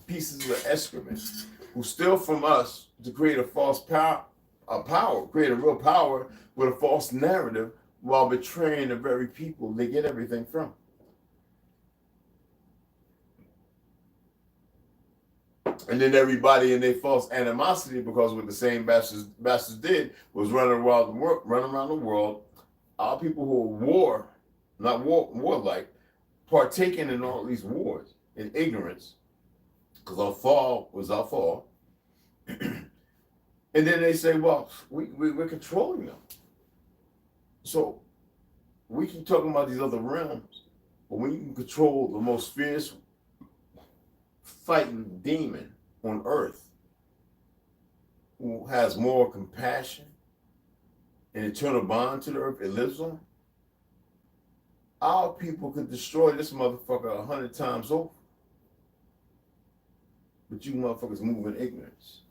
Speaker 2: pieces of excrement, who steal from us to create a false power, create a real power with a false narrative while betraying the very people they get everything from. And then everybody in their false animosity, because what the same bastards did was run around the world. Our people who are warlike, partaking in all these wars in ignorance, because our fall was our fall. And then they say, well, we're controlling them. So we keep talking about these other realms, but when you can control the most fierce fighting demon on earth, who has more compassion and eternal bond to the earth it lives on, our people could destroy this motherfucker 100 times over. But you motherfuckers move in ignorance.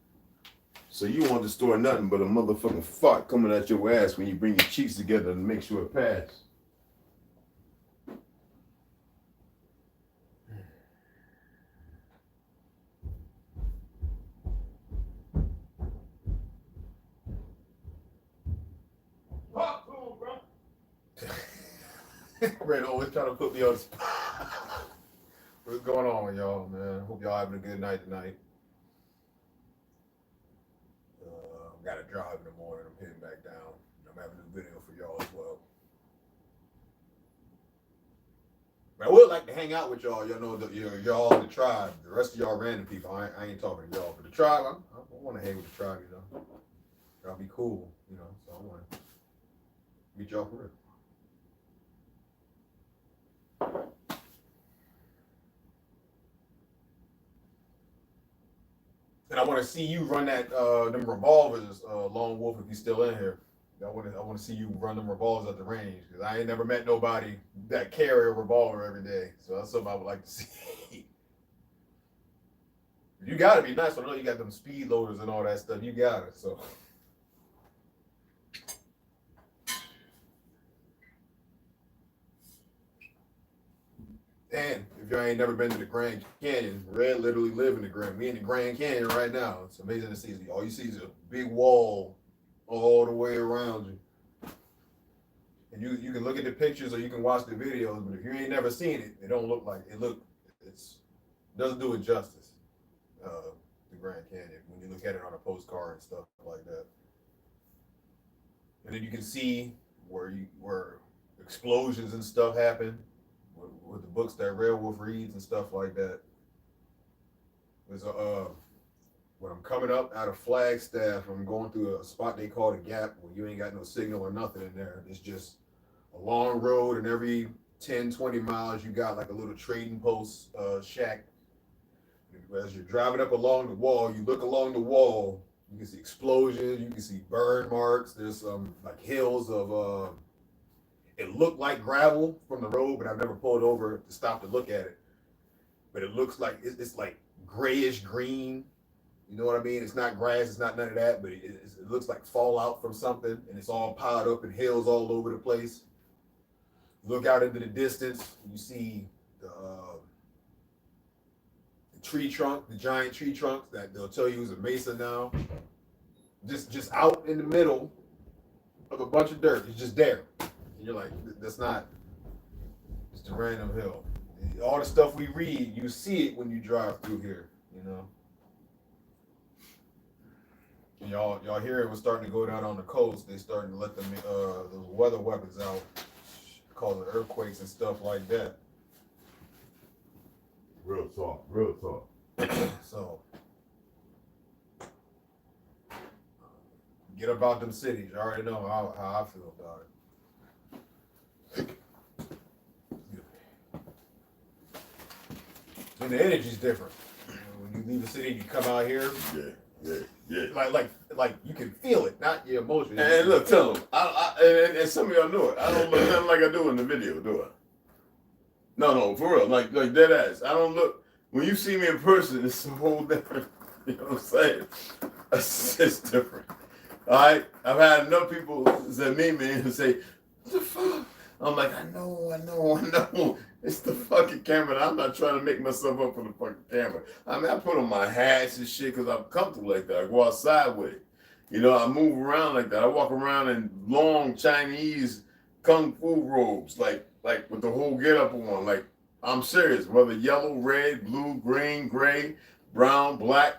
Speaker 2: So you won't destroy nothing but a motherfucking fart coming out your ass when you bring your cheeks together and make sure it passes. Talk to him, bro.
Speaker 3: Red always trying to put me on the spot. What's going on, y'all, man? Hope y'all having a good night tonight. Got to drive in the morning. I'm heading back down. I'm having a new video for y'all as well. But I would like to hang out with y'all. Y'all know y'all the tribe. The rest of y'all random people. I ain't talking to y'all. But the tribe, I want to hang with the tribe. You know, y'all be cool. You know, so I want to meet y'all for real. And I want to see you run that them revolvers, Lone Wolf, if you're still in here. I want to see you run them revolvers at the range, because I ain't never met nobody that carry a revolver every day. So that's something I would like to see. You gotta be nice. I know you got them speed loaders and all that stuff. You got it. So. And if y'all ain't never been to the Grand Canyon, Red literally live in the Grand. We in the Grand Canyon right now. It's amazing to see. All you see is a big wall all the way around you. And you can look at the pictures or you can watch the videos, but if you ain't never seen it, it don't look like it. Doesn't do it justice. The Grand Canyon when you look at it on a postcard and stuff like that. And then you can see where explosions and stuff happen. With the books that Red Wolf reads and stuff like that. There's when I'm coming up out of Flagstaff, I'm going through a spot they call the Gap, where you ain't got no signal or nothing in there. It's just a long road, and every 10, 20 miles, you got like a little trading post shack. As you're driving up along the wall, you look along the wall, you can see explosions, you can see burn marks. There's some like hills of it looked like gravel from the road, but I've never pulled over to stop to look at it. But it looks like it's like grayish green. You know what I mean? It's not grass, it's not none of that, but it looks like fallout from something, and it's all piled up in hills all over the place. Look out into the distance, you see the tree trunk, the giant tree trunks that they'll tell you is a mesa now. Just out in the middle of a bunch of dirt. It's just there. And you're like, that's not just a random hill. All the stuff we read, you see it when you drive through here, you know. And y'all hear it was starting to go down on the coast. They starting to let them those weather weapons out, causing earthquakes and stuff like that.
Speaker 2: Real talk, real talk.
Speaker 3: So get about them cities. You already know how I feel about it. And the energy's different. When you leave the city, you come out here.
Speaker 2: Yeah.
Speaker 3: Like you can feel it, not your emotions.
Speaker 2: And look, tell them. And some of y'all know it. I don't look nothing like I do in the video, do I? No, for real. Like dead ass. I don't look. When you see me in person, it's a whole different. You know what I'm saying? It's different. All right. I've had enough people that meet me and say, "What the fuck? I'm like, I know. It's the fucking camera. I'm not trying to make myself up for the fucking camera. I mean, I put on my hats and shit because I'm comfortable like that. I go outside with it. You know, I move around like that. I walk around in long Chinese kung fu robes, like with the whole get up on. Like, I'm serious. Whether yellow, red, blue, green, gray, brown, black.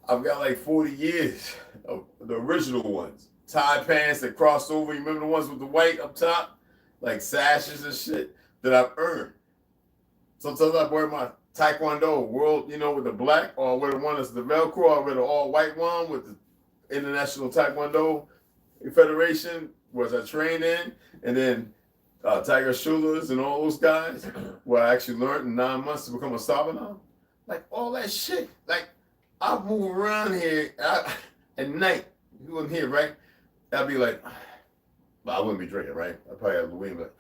Speaker 2: I've got like 40 years of the original ones. Tie pants that crossed over. You remember the ones with the white up top? Like sashes and shit that I've earned. Sometimes I wear my Taekwondo world, you know, with the black, or I wear the one that's the Velcro, or I wear the all white one with the International Taekwondo Federation, was I trained in, and then Tiger Schulers and all those guys, where I actually learned in 9 months to become a Sabanan. Like all that shit. Like I move around here at night. You wasn't here, right? I'd be like, well, I wouldn't be drinking, right? I'd probably have the weed, but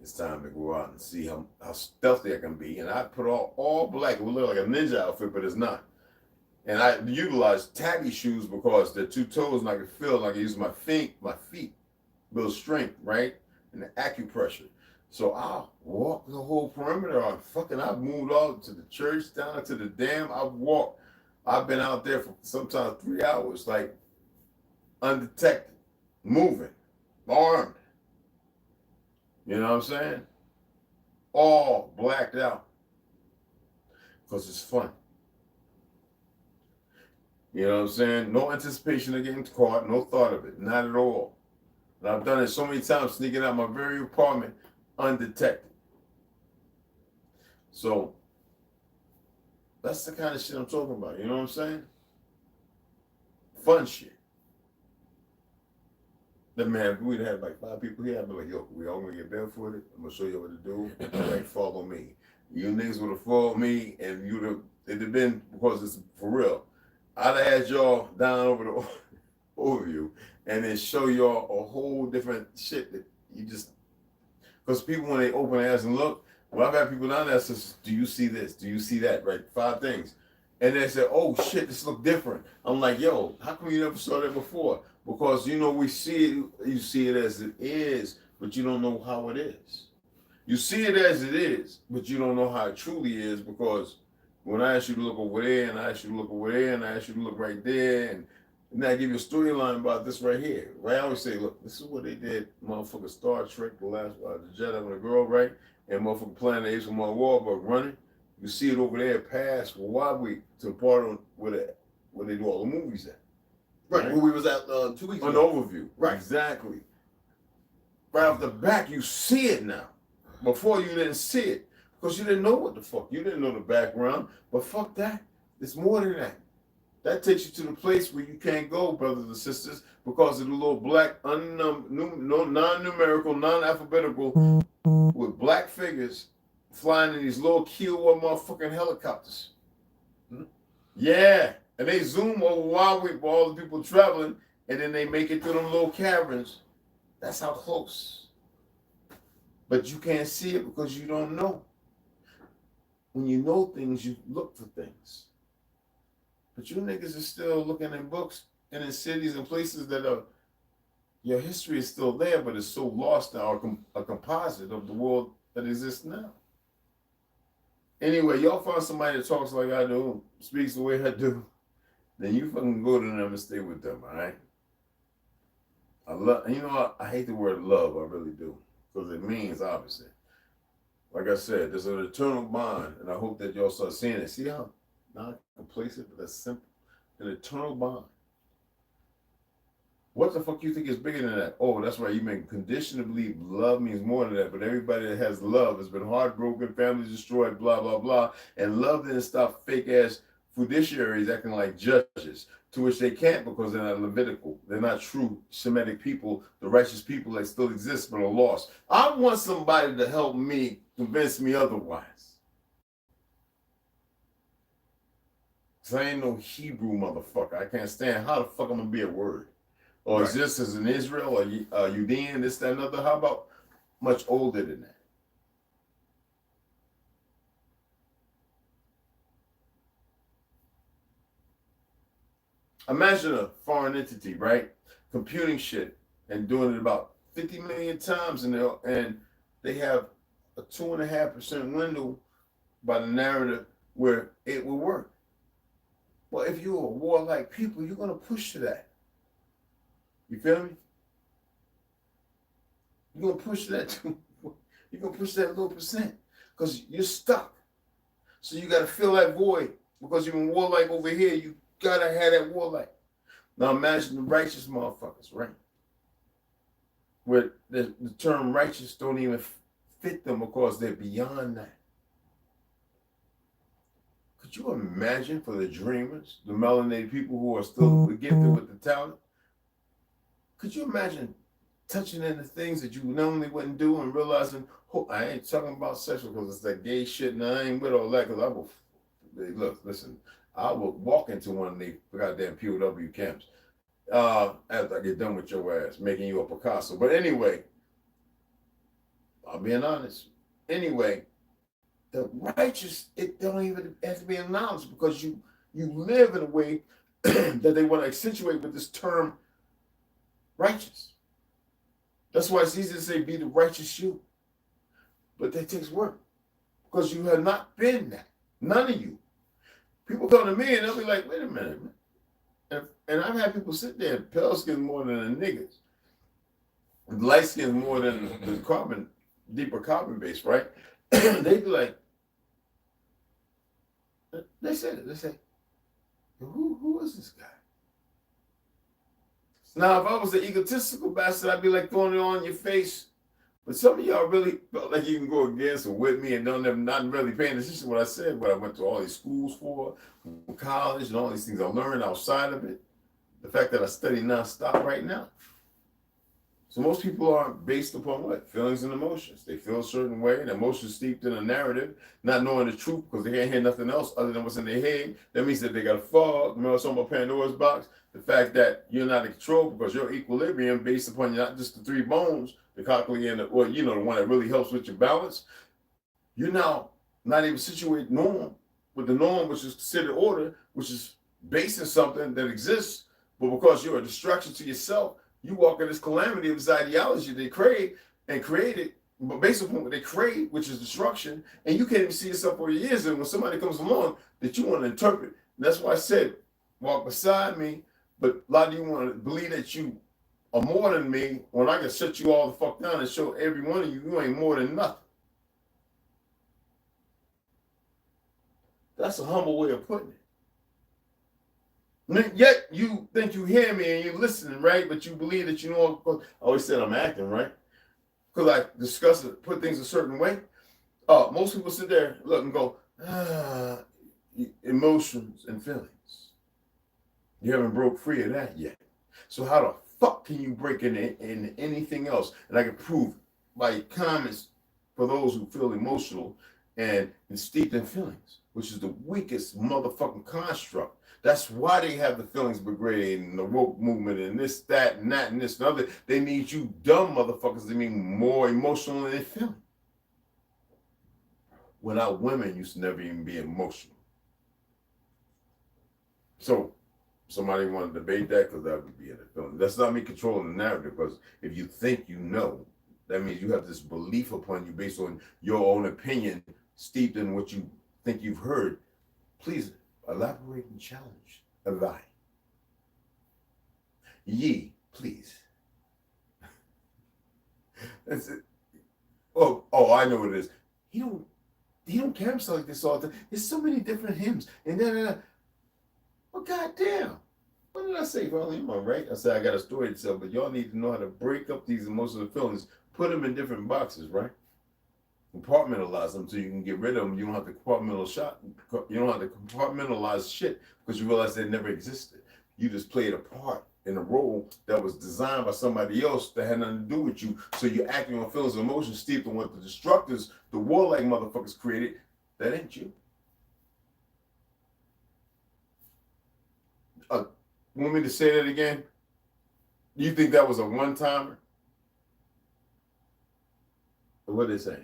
Speaker 2: it's time to go out and see how stealthy I can be. And I put all black. It would look like a ninja outfit, but it's not. And I utilize tabby shoes because they're 2 toes and I can feel like I use my feet, build strength, right? And the acupressure. So I'll walk the whole perimeter. I've moved all to the church, down to the dam. I've been out there for sometimes 3 hours, like undetected, moving, armed. You know what I'm saying? All blacked out. Because it's fun. You know what I'm saying? No anticipation of getting caught, no thought of it, not at all. And I've done it so many times, sneaking out my very apartment undetected. So that's the kind of shit I'm talking about. You know what I'm saying? Fun shit. That man, we'd have like 5 people here. I'd be like, yo, we all gonna get barefooted. I'm gonna show you what to do. Like, follow me. You niggas would have followed me, and it'd have been, because it's for real. I'd have had y'all down over the overview and then show y'all a whole different shit that you just, because people, when they open their eyes and look, well, I've had people down there says, do you see this? Do you see that? Right? 5 things. And they say, oh shit, this look different. I'm like, yo, how come you never saw that before? Because, you know, we see it, you see it as it is, but you don't know how it is. You see it as it is, but you don't know how it truly is, because when I ask you to look over there, and I ask you to look over there, and I ask you to look right there, and I give you a storyline about this right here, right? I always say, look, this is what they did, motherfucker Star Trek, the last, the Jedi and the girl, right? And motherfucker Planet Apes from Mark Wahlberg running. You see it over there past Wabi to the part on where they do all the movies at.
Speaker 3: Right, where we was at 2 weeks
Speaker 2: An
Speaker 3: ago.
Speaker 2: overview.
Speaker 3: Right.
Speaker 2: Exactly. Right off the back, you see it now. Before you didn't see it, because you didn't know what the fuck. You didn't know the background. But fuck that. It's more than that. That takes you to the place where you can't go, brothers and sisters, because of the little black, non-numerical, non-alphabetical, with black figures flying in these little Kiowa motherfucking helicopters. Yeah. And they zoom over Huawei for all the people traveling, and then they make it through them little caverns. That's how close. But you can't see it because you don't know. When you know things, you look for things. But you niggas are still looking in books and in cities and places that are, your history is still there, but it's so lost now, a composite of the world that exists now. Anyway, y'all find somebody that talks like I do, speaks the way I do, then you fucking go to them and stay with them, all right? I love, you know, I hate the word love, I really do, because it means opposite. Like I said, there's an eternal bond, and I hope that y'all start seeing it. See how not complacent, but that's simple? An eternal bond. What the fuck you think is bigger than that? Oh, that's right, you make condition to believe love means more than that, but everybody that has love has been heartbroken, families destroyed, blah, blah, blah, and love didn't stop fake-ass fiduciaries acting like judges, to which they can't because they're not Levitical. They're not true Semitic people, the righteous people that still exist but are lost. I want somebody to help me convince me otherwise. Because I ain't no Hebrew motherfucker. I can't stand how the fuck I'm going to be a word. Or is this as in Israel or Judean, this, that, another? How about much older than that? Imagine a foreign entity, right? Computing shit and doing it about 50 million times, and they have a 2.5% window by the narrative where it will work. Well, if you're a warlike people, you're gonna push to that. You feel me? You're gonna push that to, you're gonna push that little percent because you're stuck. So you gotta fill that void because you've been warlike over here. You gotta have that warlike. Now imagine the righteous motherfuckers, right? Where the term righteous don't even fit them because they're beyond that. Could you imagine for the dreamers, the melanated people who are still gifted with the talent? Could you imagine touching into things that you normally wouldn't do and realizing, oh, I ain't talking about sexual because it's that gay shit and I ain't with all that because I will, look, listen, I will walk into one of these goddamn POW camps after I get done with your ass, making you a Picasso. But anyway, I'm being honest. Anyway, the righteous, it don't even have to be acknowledged because you live in a way that they want to accentuate with this term righteous. That's why it's easy to say be the righteous you. But that takes work because you have not been that. None of you. People come to me and they'll be like, wait a minute, man. And I've had people sit there, pale skin more than the niggas. Light skin more than the carbon, deeper carbon base, right? They be like, they say, who is this guy? Now, if I was an egotistical bastard, I'd be like throwing it on your face. But some of y'all really felt like you can go against or with me and not really paying attention to what I said, what I went to all these schools for, college, and all these things I learned outside of it. The fact that I study nonstop right now. So most people are based upon what? Feelings and emotions. They feel a certain way, and emotions steeped in a narrative, not knowing the truth because they can't hear nothing else other than what's in their head. That means that they got a fog. Remember I was talking about Pandora's box? The fact that you're not in control because your equilibrium based upon not just the three bones, the cochlea and the one that really helps with your balance. You're now not even situated norm with the norm, which is considered order, which is based on something that exists, but because you're a distraction to yourself, you walk in this calamity of this ideology they crave and created, but based upon what they crave, which is destruction, and you can't even see yourself for years. And when somebody comes along that you want to interpret, that's why I said, walk beside me, but a lot of you want to believe that you are more than me when I can shut you all the fuck down and show every one of you, you ain't more than nothing. That's a humble way of putting it. Yet you think you hear me and you're listening, right? But you believe that you know. I always said I'm acting, right? Because I discuss it, put things a certain way. Most people sit there, look and go, emotions and feelings. You haven't broke free of that yet. So how the fuck can you break in anything else? And I can prove by comments for those who feel emotional and steeped in feelings, which is the weakest motherfucking construct. That's why they have the feelings brigade and the woke movement and this, that, and that, and this, and other. They need you dumb motherfuckers to be more emotional than they feel. Without women, you should never even be emotional. So, somebody want to debate that because that would be in the film. That's not me controlling the narrative because if you think you know, that means you have this belief upon you based on your own opinion steeped in what you think you've heard. Please elaborate and challenge a lie. Ye, please. That's it. Oh, I know what it is. He don't carry himself like this all the time. There's so many different hymns. And then, well, goddamn. What did I say, Farley? Am I right? I said I got a story to tell, but y'all need to know how to break up these emotional feelings, put them in different boxes, right? Compartmentalize them so you can get rid of them. You don't have to compartmentalize shit because you realize they never existed. You just played a part in a role that was designed by somebody else that had nothing to do with you. So you're acting on feelings and emotions steeped in what the destructors, the warlike motherfuckers created. That ain't you. Want me to say that again? You think that was a one-timer? What they saying?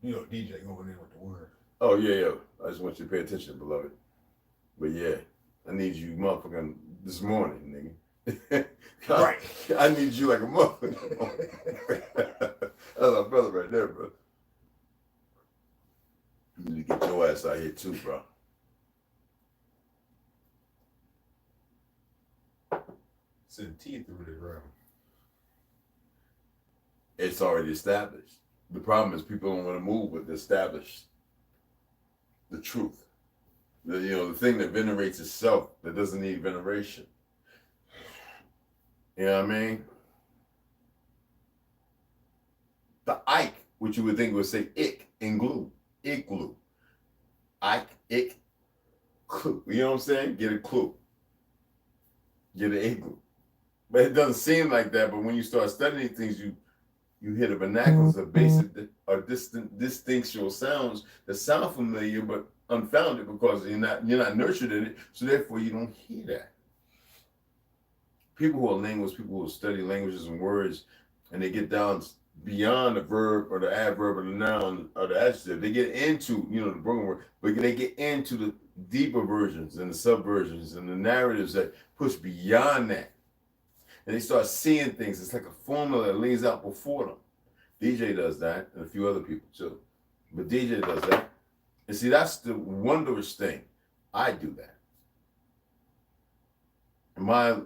Speaker 3: You know, DJ going in with the word.
Speaker 2: Oh, yeah. I just want you to pay attention, beloved. But yeah, I need you motherfucking this morning, nigga.
Speaker 3: Right.
Speaker 2: I need you like a motherfucker. That's my brother right there, bro. You need to get your ass out here too, bro.
Speaker 3: Send teeth through the ground.
Speaker 2: It's already established. The problem is people don't want to move with the established. The truth. The thing that venerates itself, that doesn't need veneration. You know what I mean? The Ike, which you would think would say ick in glue. Igloo. Ike, ick, clue. You know what I'm saying? Get a clue. Get an igloo. But it doesn't seem like that, but when you start studying things, you hear the vernaculars of basic or distinctional sounds that sound familiar but unfounded because you're not nurtured in it, so therefore you don't hear that. People who are linguists, people who study languages and words, and they get down beyond the verb or the adverb or the noun or the adjective, they get into, the broken word, but they get into the deeper versions and the subversions and the narratives that push beyond that. And they start seeing things. It's like a formula that lays out before them. DJ does that, and a few other people too. But DJ does that. And see, that's the wondrous thing. I do that. And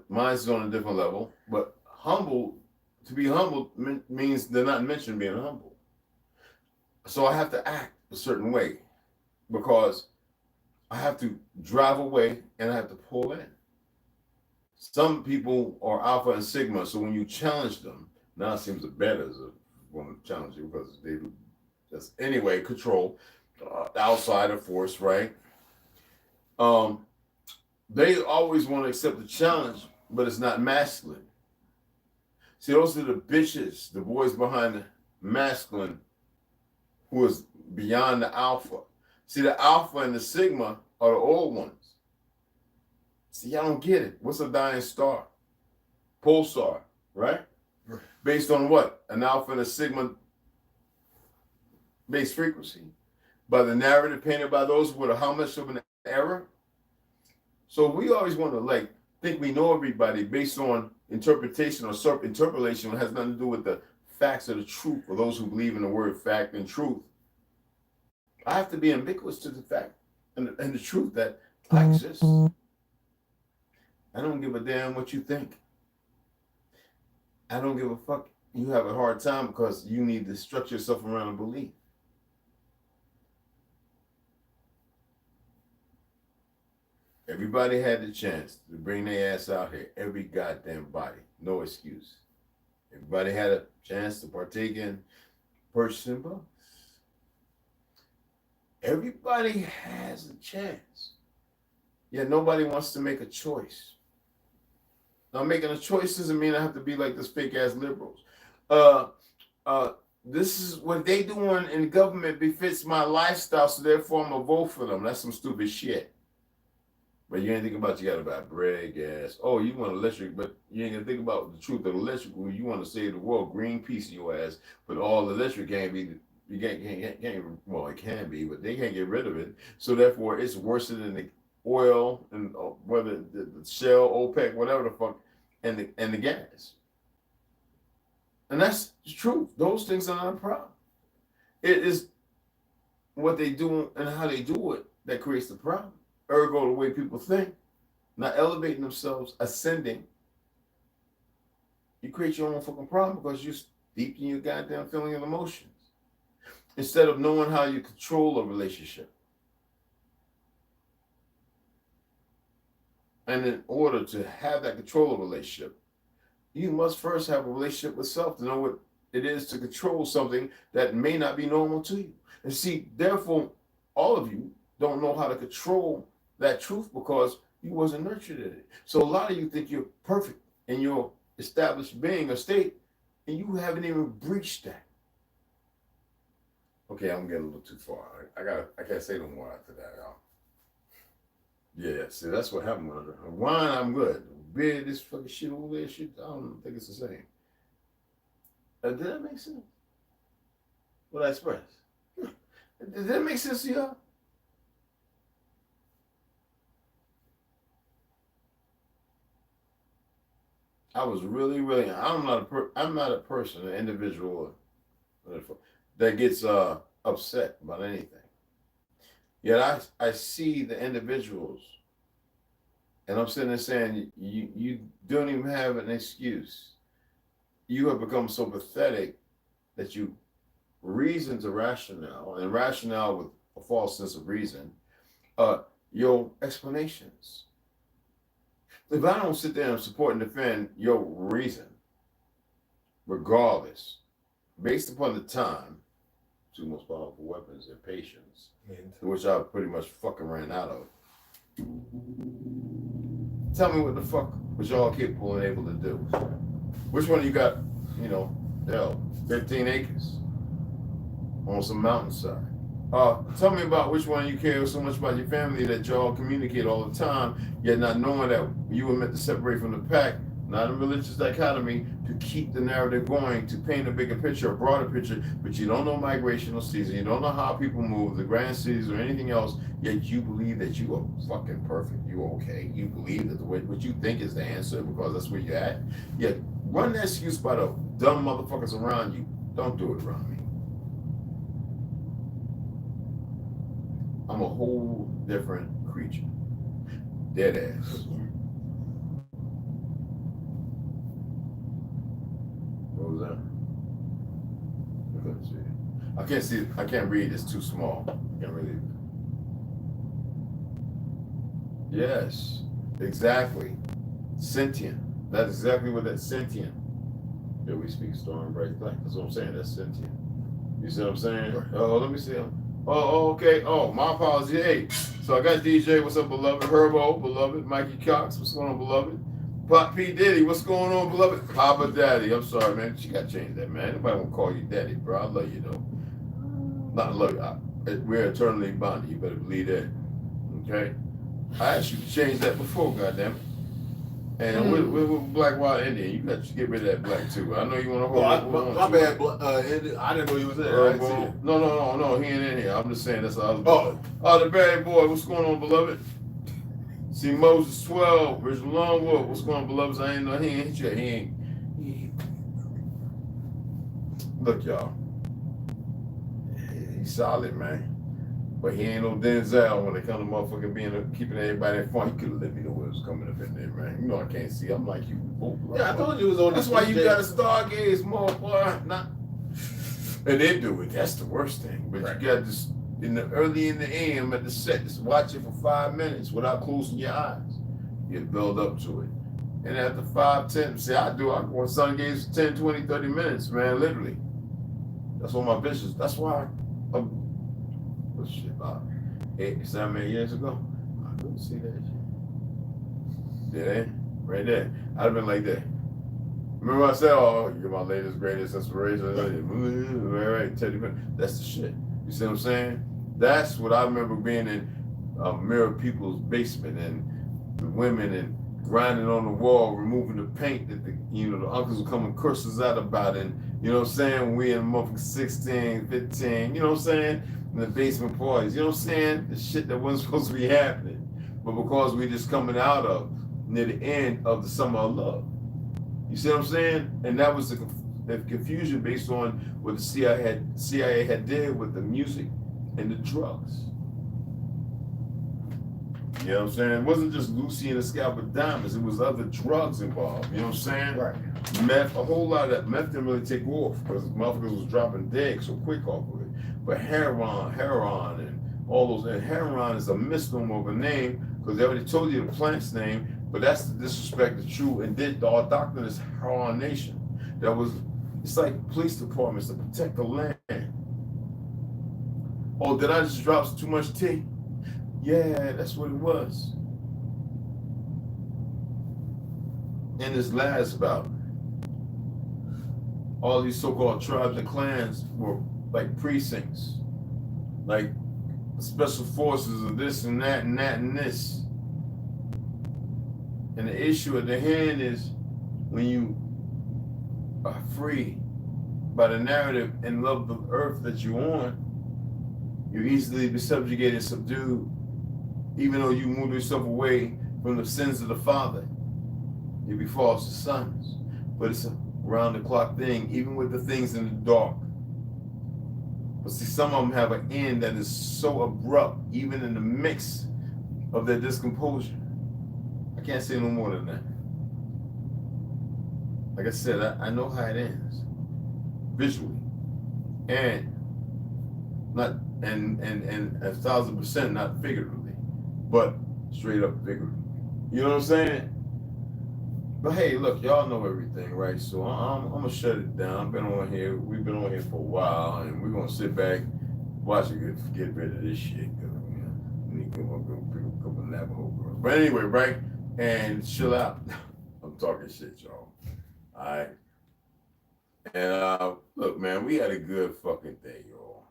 Speaker 2: mine's on a different level, but to be humble means they're not mentioned being humble. So I have to act a certain way because I have to drive away and I have to pull in. Some people are alpha and sigma, so when you challenge them, now it seems the betters want to challenge you because they just anyway control outside of force, right? They always want to accept the challenge, but it's not masculine. See, those are the bitches, the boys behind the masculine, who is beyond the alpha. See, the alpha and the sigma are the old ones. See, y'all don't get it. What's a dying star? Pulsar, right? Based on what? An alpha and a sigma based frequency. By the narrative painted by those with how much of an error? So we always want to think we know everybody based on interpretation or interpolation. It has nothing to do with the facts of the truth for those who believe in the word fact and truth. I have to be ambiguous to the fact and the truth that I exist. I don't give a damn what you think. I don't give a fuck. You have a hard time because you need to structure yourself around a belief. Everybody had the chance to bring their ass out here. Every goddamn body. No excuse. Everybody had a chance to partake in purchasing books. Everybody has a chance. Yet nobody wants to make a choice. Now, making a choice doesn't mean I have to be like this fake ass liberals. This is what they doing in government befits my lifestyle, so therefore I'm gonna vote for them. That's some stupid shit. But you ain't thinking about you gotta buy bread, gas. Oh, you want electric, but you ain't gonna think about the truth of electrical. You want to save the world, Greenpeace in your ass, but all electric can't be. You can't. Well, it can be, but they can't get rid of it. So therefore, it's worse than the oil and whether the Shell, OPEC, whatever the fuck, and the gas. And that's the truth. Those things are not a problem. It is what they do and how they do it that creates the problem. Ergo, the way people think, not elevating themselves, ascending, you create your own fucking problem because you're deep in your goddamn feeling and emotions. Instead of knowing how you control a relationship. And in order to have that control of a relationship, you must first have a relationship with self to know what it is to control something that may not be normal to you. And see, therefore, all of you don't know how to control that truth because you wasn't nurtured in it. So a lot of you think you're perfect in your established being or state, and you haven't even breached that. Okay, I'm getting a little too far. I can't say no more after that, y'all. Yeah, see, that's what happened with her. Wine, I'm good. Beer, this fucking shit over there, shit, I don't think it's the same. Did that make sense? What I expressed? Did that make sense to y'all? I was really, really. I'm not a person, an individual that gets upset about anything. Yet I see the individuals, and I'm sitting there saying, you don't even have an excuse. You have become so pathetic that you reason to rationale, and rationale with a false sense of reason, your explanations. If I don't sit there and support and defend your reason, regardless, based upon the time, two most powerful weapons and patience, which I pretty much fucking ran out of. Tell me what the fuck was y'all capable and able to do. Which one you got, 15 acres on some mountainside? Tell me about which one you care so much about your family that y'all communicate all the time, yet not knowing that you were meant to separate from the pack, not a religious dichotomy, to keep the narrative going, to paint a bigger picture, a broader picture, but you don't know migrational season, you don't know how people move, the grand cities or anything else, yet you believe that you are fucking perfect, you're okay, you believe that the way what you think is the answer because that's where you're at, yet run that excuse by the dumb motherfuckers around you. Don't do it around me. I'm a whole different creature. Dead ass. What was that? I couldn't see it. I can't see it. I can't read. It's too small. I can't read it. Yes, exactly. Sentient. That's exactly what that's sentient. Yeah, we speak storm bright light. That's what I'm saying. That's sentient. You see what I'm saying? Oh, let me see. Okay. Oh, my apologies. Hey, so I got DJ. What's up, beloved? Herbo, beloved. Mikey Cox. What's going on, beloved? Pop P. Diddy. What's going on, beloved? Papa Daddy. I'm sorry, man. You got to change that, man. Nobody won't call you Daddy, bro. I love you, though. Not love you. We're eternally bonded. You better believe that. Okay? I asked you to change that before, goddammit. And with Black Wild Indian, you got to get rid of that black too. I know you want to hold.
Speaker 3: My bad. I didn't know he was there. I didn't see it.
Speaker 2: No, he ain't in here. I'm just saying that's the other. Oh, the bad boy. What's going on, beloved? See Moses 12, Richard Longwood. What's going on, beloveds? I ain't know he ain't hit you. He ain't. Look, y'all. He's solid, man. But he ain't no Denzel when it comes to motherfucking keeping everybody informed. He could have let me know what was coming up in there, man. You know I can't see. I'm like you.
Speaker 3: Yeah, I told you it was on.
Speaker 2: That's why you got to stargaze more, boy. Not. And they do it. That's the worst thing. But right. You got to early in the AM at the set, just watch it for 5 minutes without closing your eyes. You build up to it. And after 5, 10, see, I go on sun gaze for 10, 20, 30 minutes, man, literally. That's what my visions. That's why. Shit, about 7 years ago, I couldn't see that shit. Yeah, right there. I'd have been like that. Remember I said, "Oh, you're my latest, greatest inspiration." Right, Teddy Bear. That's the shit. You see what I'm saying? That's what I remember being in Mirror People's basement and the women and grinding on the wall, removing the paint that the uncles would come and curse us out about, and you know what I'm saying? When we in motherfucking 16, 15, you know what I'm saying? In the basement parties, you know what I'm saying? The shit that wasn't supposed to be happening. But because we just coming out of near the end of the summer of love. You see what I'm saying? And that was the confusion based on what the CIA had did with the music and the drugs. You know what I'm saying? It wasn't just Lucy and a scalp of diamonds. It was other drugs involved. You know what I'm saying?
Speaker 3: Right.
Speaker 2: Meth, a whole lot of that. Meth didn't really take off because motherfuckers was dropping dead so quick off of it. But heroin, and all those, and heroin is a misnomer of a name because they already told you the plant's name, but that's the disrespect of true and did our doctrine is heroin nation. That was, it's like police departments to protect the land. Oh, did I just drop too much tea? Yeah, that's what it was. In this last bout, all these so-called tribes and clans were like precincts, like special forces of this and that and that and this. And the issue at the hand is when you are free by the narrative and love the earth that you're on, you easily be subjugated and subdued, even though you move yourself away from the sins of the Father. You it befalls the sons. But it's a round the clock thing, even with the things in the dark. But see, some of them have an end that is so abrupt, even in the mix of their discomposure. I can't say no more than that. Like I said, I know how it ends, visually, and not and 1,000% not figuratively, but straight up figuratively. You know what I'm saying? But hey, look, y'all know everything, right? So I'm gonna shut it down. I've been on here. We've been on here for a while, and we're gonna sit back, watch it, get rid of this shit. We need to come up and pick a couple of Navajo girls. But anyway, right? And chill out. I'm talking shit, y'all. All right. And look, man, we had a good fucking day, y'all.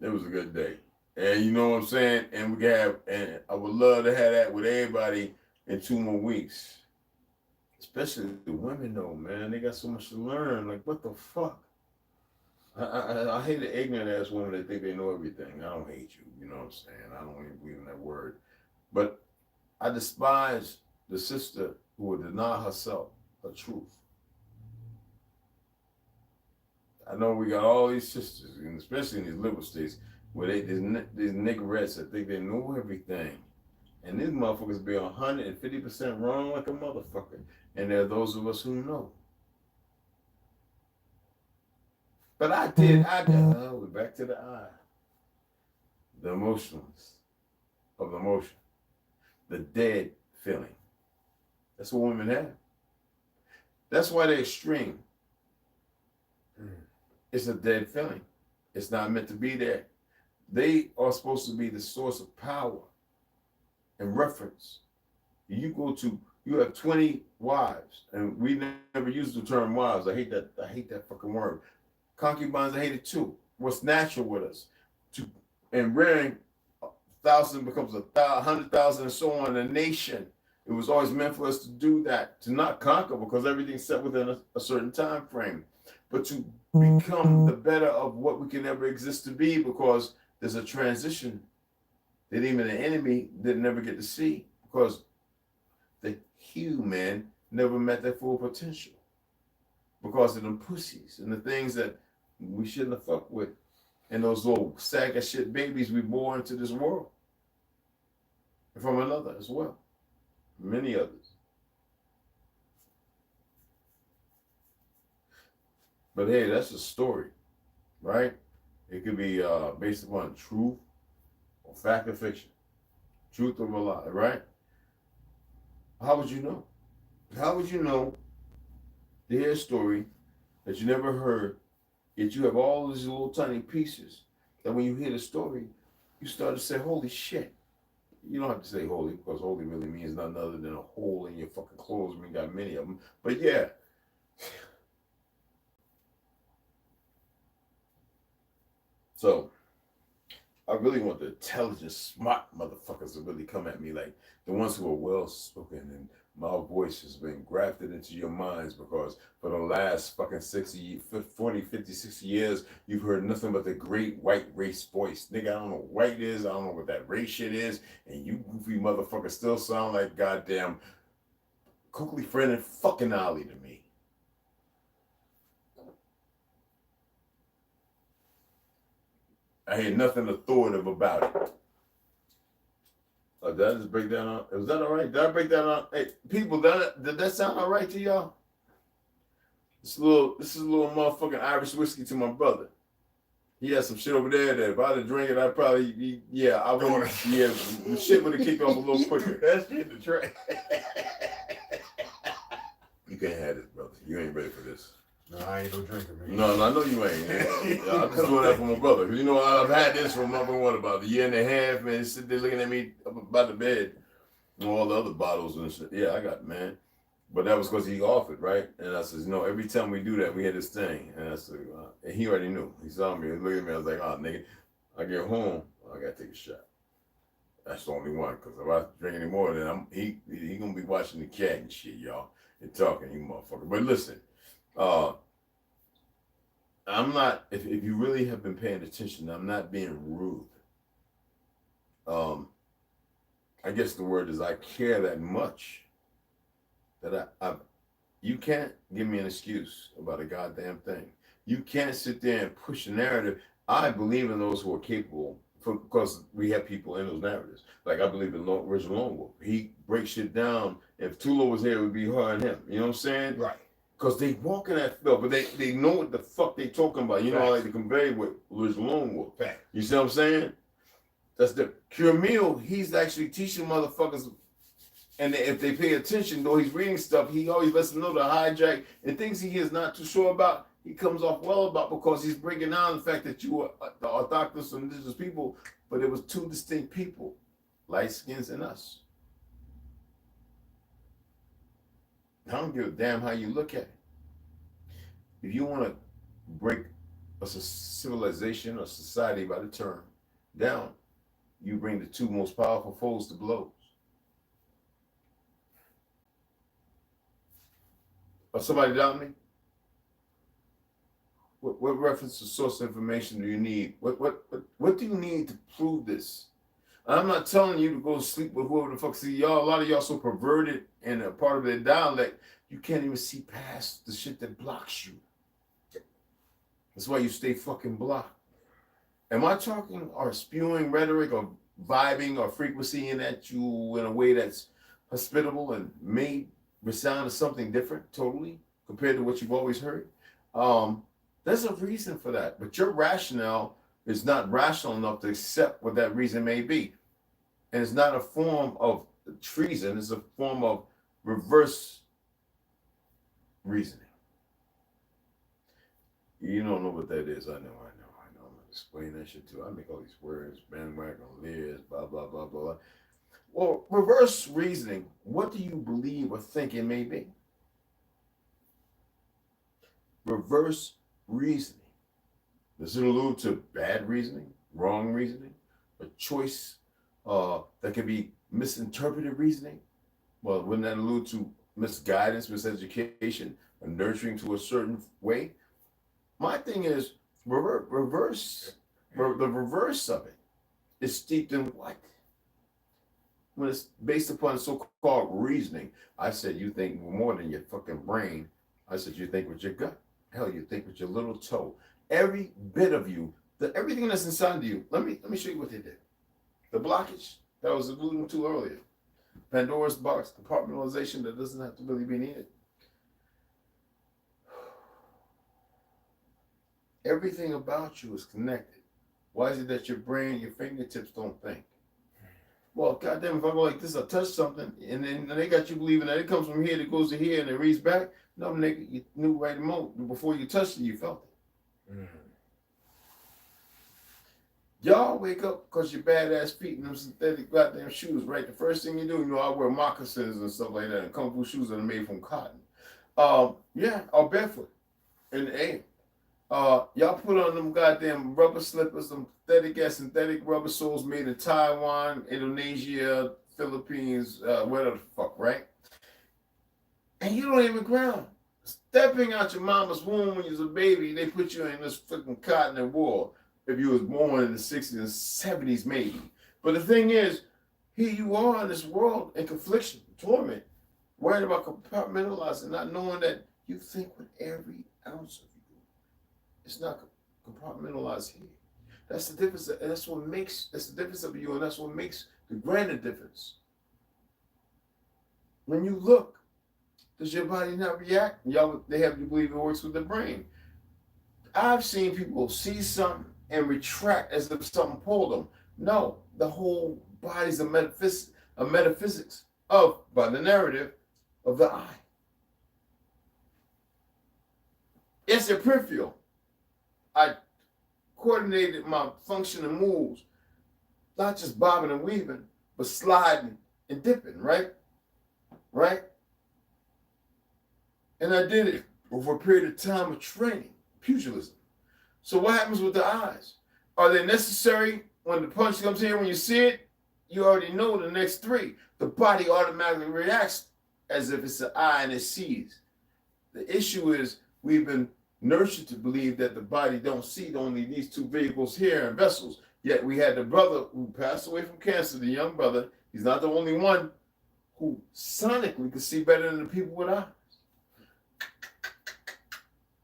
Speaker 2: It was a good day, and you know what I'm saying. And and I would love to have that with everybody in 2 more weeks. Especially the women, though, man. They got so much to learn. Like, what the fuck? I hate the ignorant ass women that think they know everything. I don't hate you. You know what I'm saying? I don't even believe in that word. But I despise the sister who would deny herself her truth. I know we got all these sisters, and especially in these liberal states, where these niggerettes that think they know everything. And these motherfuckers be 150% wrong like a motherfucker. And there are those of us who know. But we're back to the I. The emotionless of the emotion. The dead feeling. That's what women have. That's why they're extreme. It's a dead feeling. It's not meant to be there. They are supposed to be the source of power and reference. You have 20 wives, and we never use the term wives. I hate that fucking word. Concubines, I hate it too. What's natural with us? And rearing 1,000 becomes 100,000 and so on, a nation. It was always meant for us to do that, to not conquer because everything's set within a certain time frame, but to become the better of what we can ever exist to be, because there's a transition that even the enemy didn't ever get to see, because the human never met their full potential because of them pussies and the things that we shouldn't have fucked with, and those little sack of shit babies we bore into this world, and from another as well, many others. But hey, that's a story, right? It could be based upon truth or fact or fiction, truth or a lie, right? How would you know? How would you know to hear a story that you never heard, yet you have all these little tiny pieces that when you hear the story, you start to say, holy shit. You don't have to say holy, because holy really means nothing other than a hole in your fucking clothes. We got many of them. But yeah. So, I really want the intelligent, smart motherfuckers to really come at me, like the ones who are well-spoken, and my voice has been grafted into your minds, because for the last fucking 40, 50, 60 years, you've heard nothing but the great white race voice. Nigga, I don't know what white is, I don't know what that race shit is, and you goofy motherfuckers still sound like goddamn Coakley Friend and fucking Ollie to me. I hear nothing authoritative about it. Did I just break that on? Was that all right? Did I break that on? Hey, people, did that sound all right to y'all? This is a little motherfucking Irish whiskey to my brother. He has some shit over there that if I'd have drank it, I'd probably, I wouldn't, the shit would have kicked off a little quicker.
Speaker 3: That shit the track.
Speaker 2: You can't have this, brother. You ain't ready for this.
Speaker 3: No, I ain't no drinker, man.
Speaker 2: No, I know you ain't. I'm just doing that for my brother. You know, I've had this for about a year and a half, man. He's sitting there looking at me up by the bed and all the other bottles and shit. Yeah, I got it, man. But that was because he offered, right? And I said, no, every time we do that, we had this thing. And I said, and he already knew. He saw me, he looked at me. I was like, oh, nigga, I get home, I got to take a shot. That's the only one, because if I drink any more, then he going to be watching the cat and shit, y'all, and talking, you motherfucker. But listen, I'm not, if you really have been paying attention, I'm not being rude. I guess the word is I care that much that you can't give me an excuse about a goddamn thing. You can't sit there and push a narrative. I believe in those who are capable, because we have people in those narratives. Like I believe in original Lone Wolf. He breaks shit down. If Tula was here, it would be her and him. You know what I'm saying?
Speaker 3: Right.
Speaker 2: Because they walk in that field, but they know what the fuck they talking about. You know, I like to convey with original Lone Wolf.
Speaker 3: Fact.
Speaker 2: You see what I'm saying? That's the Camille. He's actually teaching motherfuckers. And if they pay attention, though he's reading stuff, he always lets them know to hijack and things he is not too sure about. He comes off well about, because he's breaking down the fact that you are the orthodox and indigenous people, but it was two distinct people, light skins and us. I don't give a damn how you look at it. If you want to break a civilization or society by the term down, you bring the two most powerful foes to blows. Or somebody doubt me? What reference to source information do you need? What do you need to prove this? I'm not telling you to go sleep with whoever the fuck. See, y'all, a lot of y'all so perverted and a part of their dialect, you can't even see past the shit that blocks you. That's why you stay fucking blocked. Am I talking or spewing rhetoric or vibing or frequency in at you in a way that's hospitable and made resound as something different totally compared to what you've always heard? There's a reason for that, but your rationale is not rational enough to accept what that reason may be. And it's not a form of treason, it's a form of reverse reasoning. You don't know what that is. I know. I'm gonna explain that shit too. I make all these words, bandwagon, liars, blah, blah, blah, blah. Well, reverse reasoning, what do you believe or think it may be? Reverse reasoning. Does it allude to bad reasoning, wrong reasoning, a choice that can be misinterpreted reasoning? Well, wouldn't that allude to misguidance, miseducation, or nurturing to a certain way? My thing is the reverse of it is steeped in what? When it's based upon so-called reasoning, I said you think more than your fucking brain. I said you think with your gut. Hell, you think with your little toe. Every bit of you, everything that's inside of you. Let me show you what they did. The blockage that I was alluding to earlier. Pandora's box, compartmentalization that doesn't have to really be needed. Everything about you is connected. Why is it that your brain, your fingertips don't think? Well, goddamn, if I go like this, I touch something, and then they got you believing that it comes from here, it goes to here, and it reads back. No, nigga, you knew right the moment. Before you touched it, you felt it. Y'all wake up because your badass feet in them synthetic goddamn shoes, right? The first thing you do, you know, I wear moccasins and stuff like that, and kung fu shoes that are made from cotton. Yeah, or barefoot in the air. Y'all put on them goddamn rubber slippers, them synthetic rubber soles made in Taiwan, Indonesia, Philippines, whatever the fuck, right? And you don't even ground. Stepping out your mama's womb when you was a baby, they put you in this fucking cotton and wool. If you was born in the 60s and 70s, maybe. But the thing is, here you are in this world in confliction, torment, worried about compartmentalizing, not knowing that you think with every ounce of you. It's not compartmentalized here. That's the difference. That's the difference of you, and that's what makes the greater difference. When you look, does your body not react? They have you believe it works with the brain. I've seen people see something and retract as if something pulled them. No, the whole body's a metaphysics by the narrative of the eye. It's a peripheral. I coordinated my function and moves, not just bobbing and weaving, but sliding and dipping, right? Right? And I did it over a period of time of training, pugilism. So what happens with the eyes? Are they necessary when the punch comes here? When you see it, you already know the next three. The body automatically reacts as if it's an eye and it sees. The issue is we've been nurtured to believe that the body don't see only these two vehicles here and vessels. Yet we had the brother who passed away from cancer, the young brother. He's not the only one who sonically could see better than the people with eyes.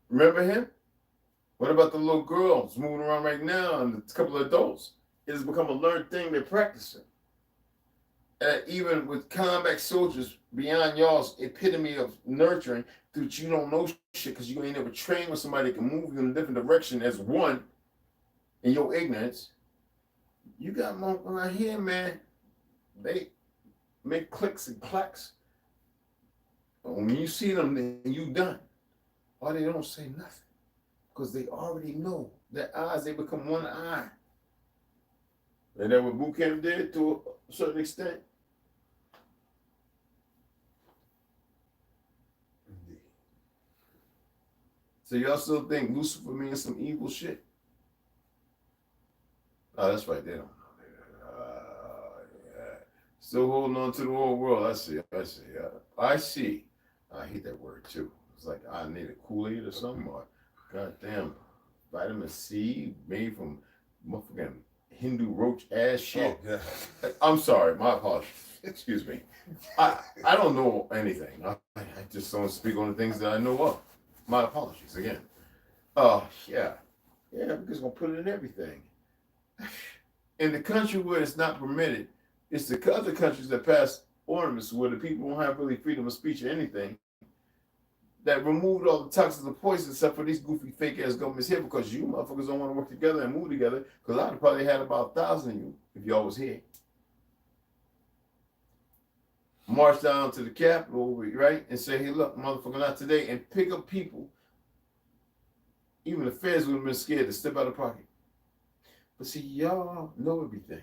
Speaker 2: Remember him? What about the little girls moving around right now and a couple of adults? It has become a learned thing they're practicing. Even with combat soldiers, beyond y'all's epitome of nurturing, that you don't know shit because you ain't never trained with somebody that can move you in a different direction as one in your ignorance. You got motherfuckers around here, man. They make clicks and clacks. But when you see them, then you done. Or they don't say nothing. Because they already know. Their eyes, they become one eye. And that what boot camp did to a certain extent. So y'all still think Lucifer means some evil shit? Oh, that's right. They don't know. Yeah. Still holding on to the old world. I see. I see. I hate that word too. It's like I need a Kool-Aid or something. Or goddamn vitamin C made from motherfucking Hindu roach ass shit.
Speaker 3: Oh, yeah.
Speaker 2: I'm sorry. My apologies. Excuse me. I don't know anything. I just don't speak on the things that I know of. My apologies again. Oh, yeah. Yeah, because we're going to put it in everything. In the country where it's not permitted, it's the other countries that pass ordinances where the people don't have really freedom of speech or anything that removed all the toxins of poison except for these goofy fake ass governments here because you motherfuckers don't want to work together and move together because I'd probably had about 1,000 of you if y'all was here. March down to the Capitol, right, and say, hey, look, motherfucker, not today, and pick up people. Even the feds would have been scared to step out of pocket. But see, y'all know everything.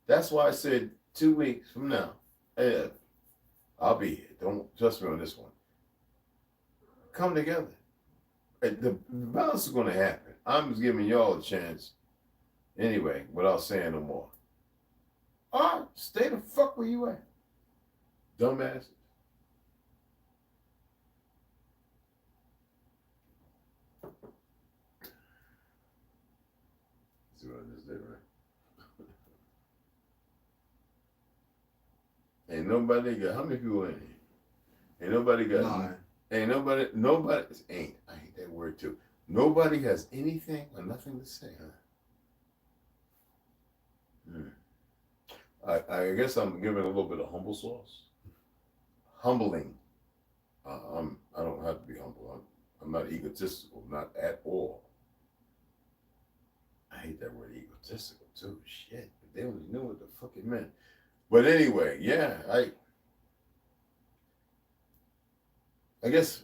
Speaker 2: That's why I said 2 weeks from now, I'll be here. Don't trust me on this one. Come together. The balance is going to happen. I'm just giving y'all a chance anyway, without saying no more. All right, stay the fuck where you at. Dumbasses. See what I just did, right? Ain't nobody got, how many people in here? Ain't nobody got,
Speaker 3: 9.
Speaker 2: ain't nobody, ain't, I hate that word too. Nobody has anything or nothing to say, huh? I guess I'm giving a little bit of humble sauce. Humbling. I don't have to be humble. I'm not egotistical, not at all. I hate that word egotistical too. Shit, but they only knew what the fuck it meant. But anyway, yeah, I guess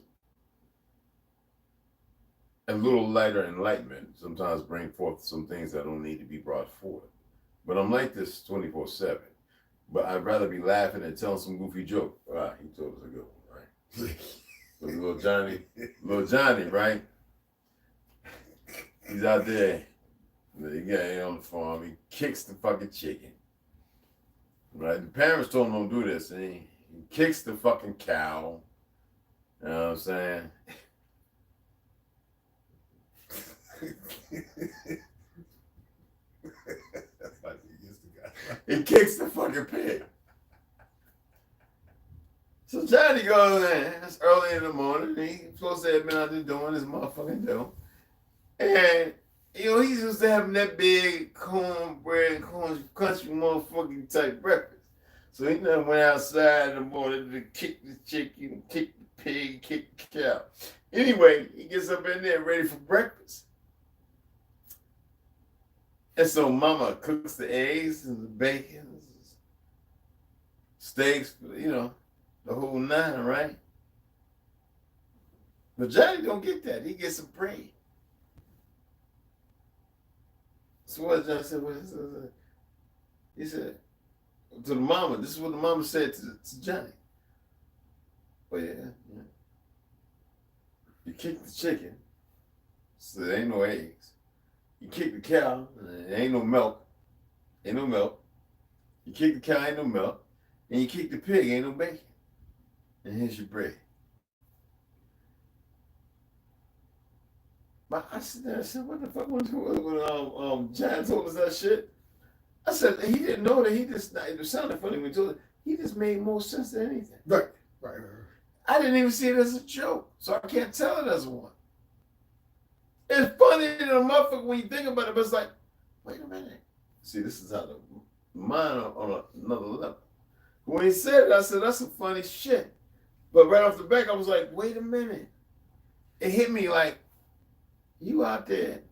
Speaker 2: a little lighter enlightenment sometimes bring forth some things that don't need to be brought forth. But I'm like this 24/7. But I'd rather be laughing and telling some goofy joke. Ah, he told us a good one, right? little Johnny, right? He's out there. The guy on the farm. He kicks the fucking chicken. Right? The parents told him don't do this. And he kicks the fucking cow. You know what I'm saying? He kicks the fucking pig. So Johnny goes in. It's early in the morning. He's supposed to have been out there doing his motherfucking dough. And, you know, he's used to having that big cornbread and country motherfucking type breakfast. So he done went outside in the morning to kick the chicken, kick the pig, kick the cow. Anyway, he gets up in there ready for breakfast. And so mama cooks the eggs and the bacon, steaks, you know, the whole nine, right? But Johnny don't get that. He gets some bread. So what Johnny said? He said to the mama, this is what the mama said to Johnny. Well, yeah. You kick the chicken, so there ain't no eggs. You kick the cow, there ain't no milk. Ain't no milk. You kick the cow, ain't no milk. And you kick the pig, ain't no bacon. And here's your bread. But I said, what the fuck when John told us that shit? I said, he didn't know that. It sounded funny when he told it. he just made more sense than anything.
Speaker 3: Right.
Speaker 2: I didn't even see it as a joke, so I can't tell it as one. It's funny to a motherfucker when you think about it, but it's like, wait a minute. See, this is how the mind on another level. When he said it, I said, that's some funny shit. But right off the back, I was like, wait a minute. It hit me like, you out there,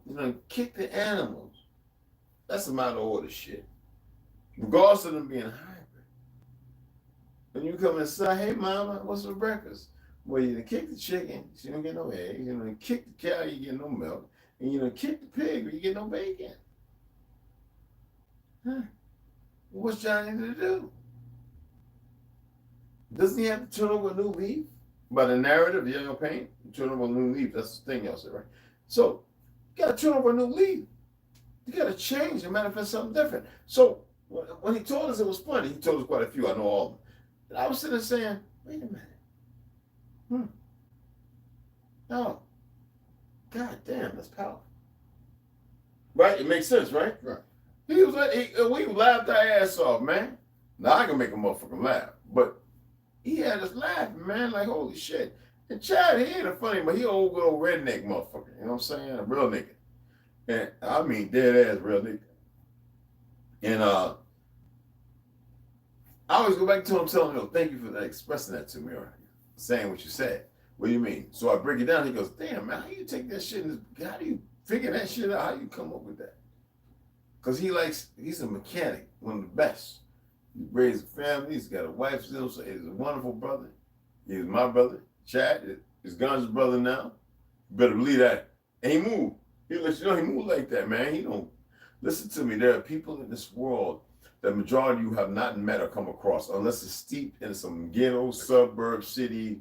Speaker 2: kick the animals. That's some out of order shit. Regardless of them being hybrid. When you come inside, hey mama, what's for breakfast? Well, you done kick the chicken, she don't get no eggs. You done kick the cow, you get no milk. And you done kick the pig, you get no bacon. Huh? What's Johnny to do? Doesn't he have to turn over a new leaf? By the narrative, you're gonna paint, turn over a new leaf. That's the thing y'all said, right? So you gotta turn over a new leaf. You gotta change and manifest something different. So when he told us, it was funny. He told us quite a few, I know all of them. And I was sitting there saying, wait a minute. No. God damn, that's powerful. Right? It makes sense, right?
Speaker 3: Right.
Speaker 2: He was like, we laughed our ass off, man. Now I can make a motherfucker laugh, but he had us laughing, man, like holy shit. And Chad, he ain't a funny, but he an old good old redneck motherfucker. You know what I'm saying? A real nigga. And I mean dead ass real nigga. And I always go back to him telling him, thank you for expressing that to me or saying what you said. What do you mean? So I break it down. He goes, damn, man, how you take that shit? How do you figure that shit out? How you come up with that? Because he's a mechanic, one of the best. He raised a family. He's got a wife still. So he's a wonderful brother. He's my brother. Chad is Gun's brother now. You better believe that. And he moved. He let you know he moved like that, man. He don't listen to me. There are people in this world that majority of you have not met or come across unless it's steeped in some ghetto, suburb, city,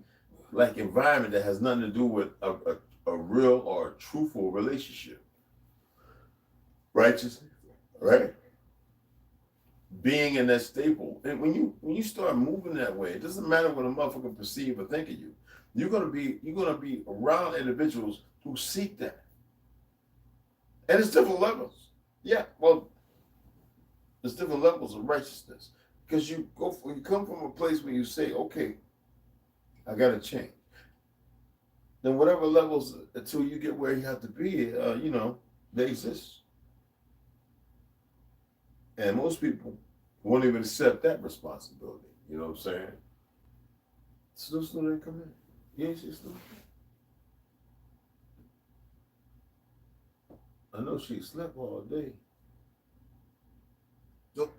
Speaker 2: like environment that has nothing to do with a real or a truthful relationship. Righteous, right? Being in that staple. And when you start moving that way, it doesn't matter what a motherfucker perceive or think of you. You're gonna be around individuals who seek that. And it's different levels. Yeah, well, there's different levels of righteousness. Because you come from a place where you say, okay, I gotta change. Then whatever levels until you get where you have to be, they exist. And most people won't even accept that responsibility. You know what I'm saying? Snoop didn't come in. You ain't see Snoop? I know she slept all day.
Speaker 3: Nope.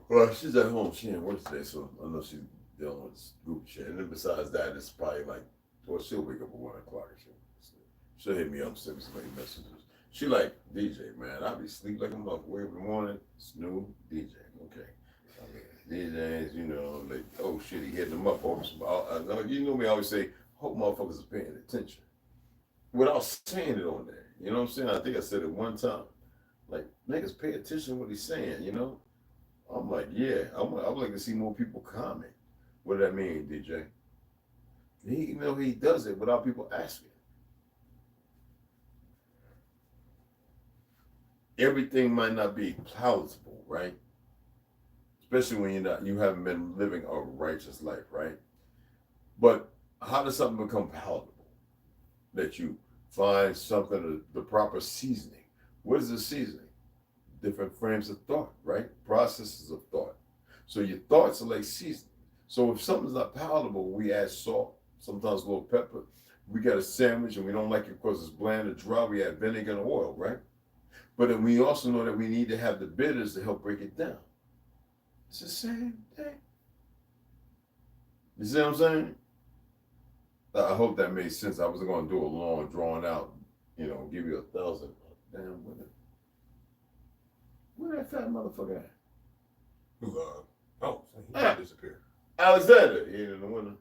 Speaker 2: Well, she's at home. She ain't work today, so I know she's dealing with this group chat. And then besides that, it's probably like, well, she'll wake up at 1 o'clock. She'll hit me up, send me some messages. She like, DJ, man, I be sleep like a motherfucker. Wake up in the morning, Snoop, DJ. Okay. I mean, DJs, like, oh shit, he hitting them up. You know me, I always say, hope motherfuckers are paying attention. Without saying it on there. You know what I'm saying? I think I said it one time. Like, niggas pay attention to what he's saying, I'm like, yeah, I would like to see more people comment. What does that mean, DJ? He does it without people asking. Everything might not be palatable, right? Especially when you haven't been living a righteous life, right? But how does something become palatable? That you find something, the proper seasoning. What is the seasoning? Different frames of thought, right? Processes of thought. So your thoughts are like seasoning. So if something's not palatable, we add salt, sometimes a little pepper. We got a sandwich and we don't like it because it's bland or dry, we add vinegar and oil, right? But then we also know that we need to have the bitters to help break it down. It's the same thing. You see what I'm saying? I hope that made sense. I wasn't going to do a long, drawn out, give you 1,000. Damn, where that fat motherfucker at?
Speaker 3: He disappeared.
Speaker 2: Alexander, he ain't in the window.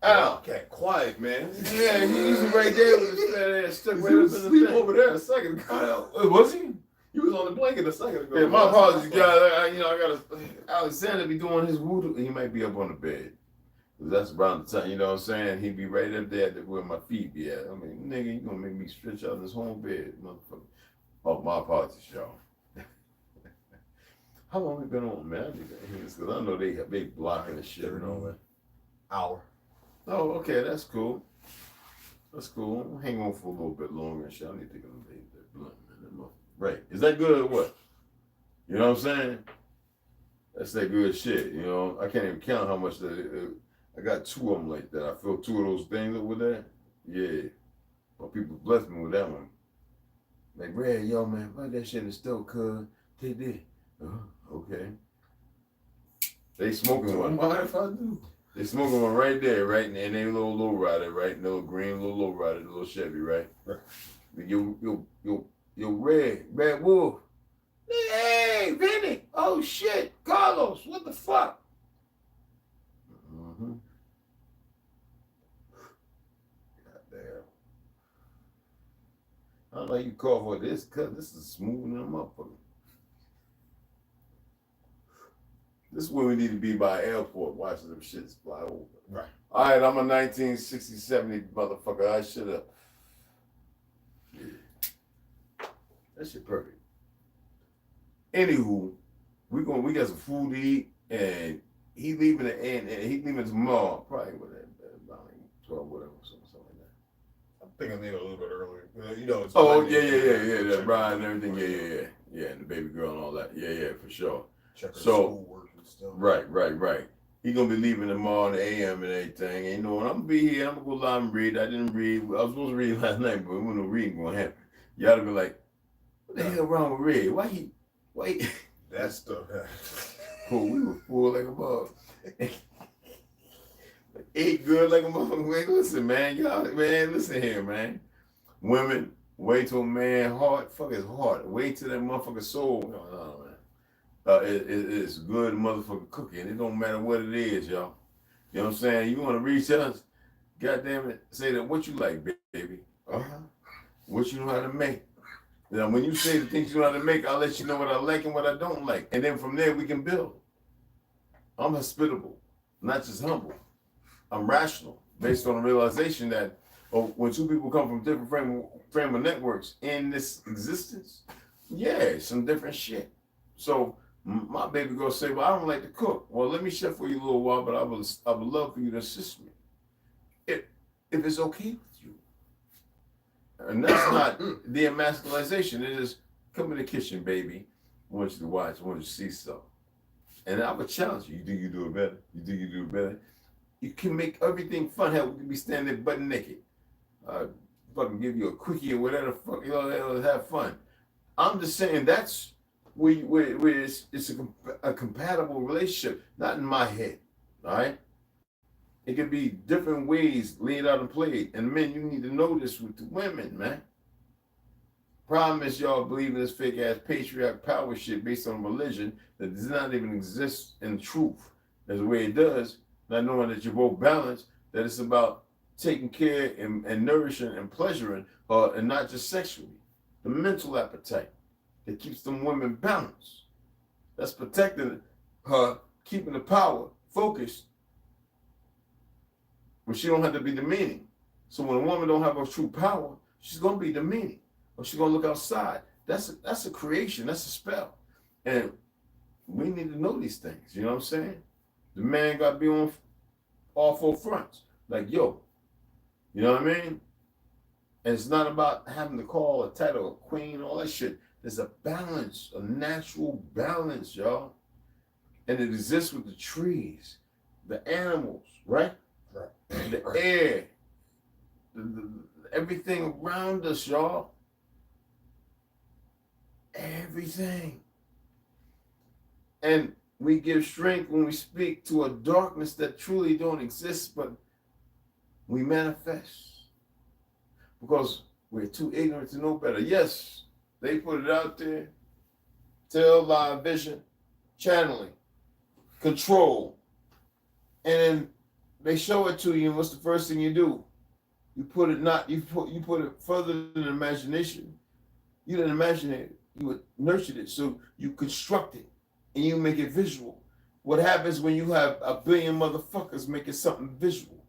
Speaker 2: Al, cat, quiet, man. Yeah, he's right there with his fat ass stuck right up in the
Speaker 3: Sleep
Speaker 2: thing.
Speaker 3: over there a second ago.
Speaker 2: Was he?
Speaker 3: He was on the blanket a second ago.
Speaker 2: Yeah, my apologies, guys. I gotta. Alexander be doing his voodoo. He might be up on the bed. That's around the time, you know what I'm saying? He'd be right up there where my feet be at. I mean, nigga, you gonna make me stretch out in this home bed, motherfucker. Oh, my apologies, y'all. How long we been on, man? I need to hear this because I know they blocking the shit and all that.
Speaker 3: Hour.
Speaker 2: Oh, okay, that's cool. That's cool. Hang on for a little bit longer and shit. I need to get that blunt, man. Right. Is that good or what? You know what I'm saying? That's that good shit, you know. I can't even count how much I got 2 of them like that. I feel 2 of those things over there. Yeah. But people bless me with that one. Like, Red, yo, man, fuck that shit is still cuz. Take this. Okay. They smoking one.
Speaker 3: Don't mind if I do.
Speaker 2: They smoking one right there, right? And they little low rider, right? Little green, little low rider, little Chevy, right?
Speaker 3: Right.
Speaker 2: Yo, Red Wolf. Hey, Vinny. Oh shit, Carlos. What the fuck? Mm-hmm. Goddamn. I don't like you call for this, cuz this is smoothing them up for me. This is where we need to be by airport watching them shits fly over.
Speaker 3: Right.
Speaker 2: All right, I'm a 1960, 70 motherfucker. I should have. Yeah. That shit perfect. Anywho, we got some food to eat, and he leaving tomorrow. Probably with that about like 12, whatever, something like that.
Speaker 3: I'm thinking maybe a little bit earlier. You know. It's
Speaker 2: Oh
Speaker 3: Monday,
Speaker 2: yeah. That Brian and everything. Yeah, and the baby girl and all that. Yeah, for sure.
Speaker 3: Check her
Speaker 2: So,
Speaker 3: schoolwork and stuff.
Speaker 2: Right. He gonna be leaving tomorrow in the AM and everything. And you know, and I'm gonna be here. I'm gonna go live and read. I didn't read. I was supposed to read last night, but no reading gonna happen. Y'all to be like, what the hell wrong with Red? Why he?
Speaker 3: That stuff.
Speaker 2: Cool. We were full like a bug. Ate good like a motherfucker. Wait, listen, man. Y'all, man, listen here, man. Women, wait till a man heart. Fuck his heart. Wait till that motherfucker soul. No, man. It's good motherfucker cooking. It don't matter what it is, y'all. You know what I'm saying? You want to reach us? Goddamn it. Say that what you like, baby. What you know how to make. Now, when you say the things you know how to make, I'll let you know what I like and what I don't like. And then from there, we can build. I'm hospitable, not just humble. I'm rational, based on the realization that when 2 people come from different frame of networks in this existence, yeah, some different shit. So my baby girl say, well, I don't like to cook. Well, let me chef for you a little while, but I would love for you to assist me. If it's okay with you. And that's not the emasculization. It is, come in the kitchen, baby. I want you to watch. I want you to see stuff. And I would challenge you. You think you do it better? You think you do it better? You can make everything fun. Hell, we can be standing there butt naked. Fucking give you a quickie or whatever the fuck, you know, have fun. I'm just saying that's where it's a compatible relationship, not in my head, all right? It could be different ways laid out and played. And men, you need to know this with the women, man. Problem is y'all believe in this fake ass patriarch power shit based on religion that does not even exist in truth as the way it does, not knowing that you're both balanced, that it's about taking care and nourishing and pleasuring her, and not just sexually. The mental appetite that keeps them women balanced. That's protecting her, keeping the power focused, but she don't have to be demeaning. So when a woman don't have her true power, she's gonna be demeaning, or she's gonna look outside. That's a creation, that's a spell. And we need to know these things, you know what I'm saying? The man gotta be on all 4 fronts. Like, yo, you know what I mean? And it's not about having to call a title a queen, all that shit. There's a balance, a natural balance, y'all. And it exists with the trees, the animals, right? The air, everything around us, y'all. Everything. And we give strength when we speak to a darkness that truly don't exist, but we manifest. Because we're too ignorant to know better. Yes, they put it out there. Tell, lie, vision, channeling, control. And then they show it to you, and what's the first thing you do? You put it further than imagination. You didn't imagine it, you nurtured it. So you construct it and you make it visual. What happens when you have a billion motherfuckers making something visual?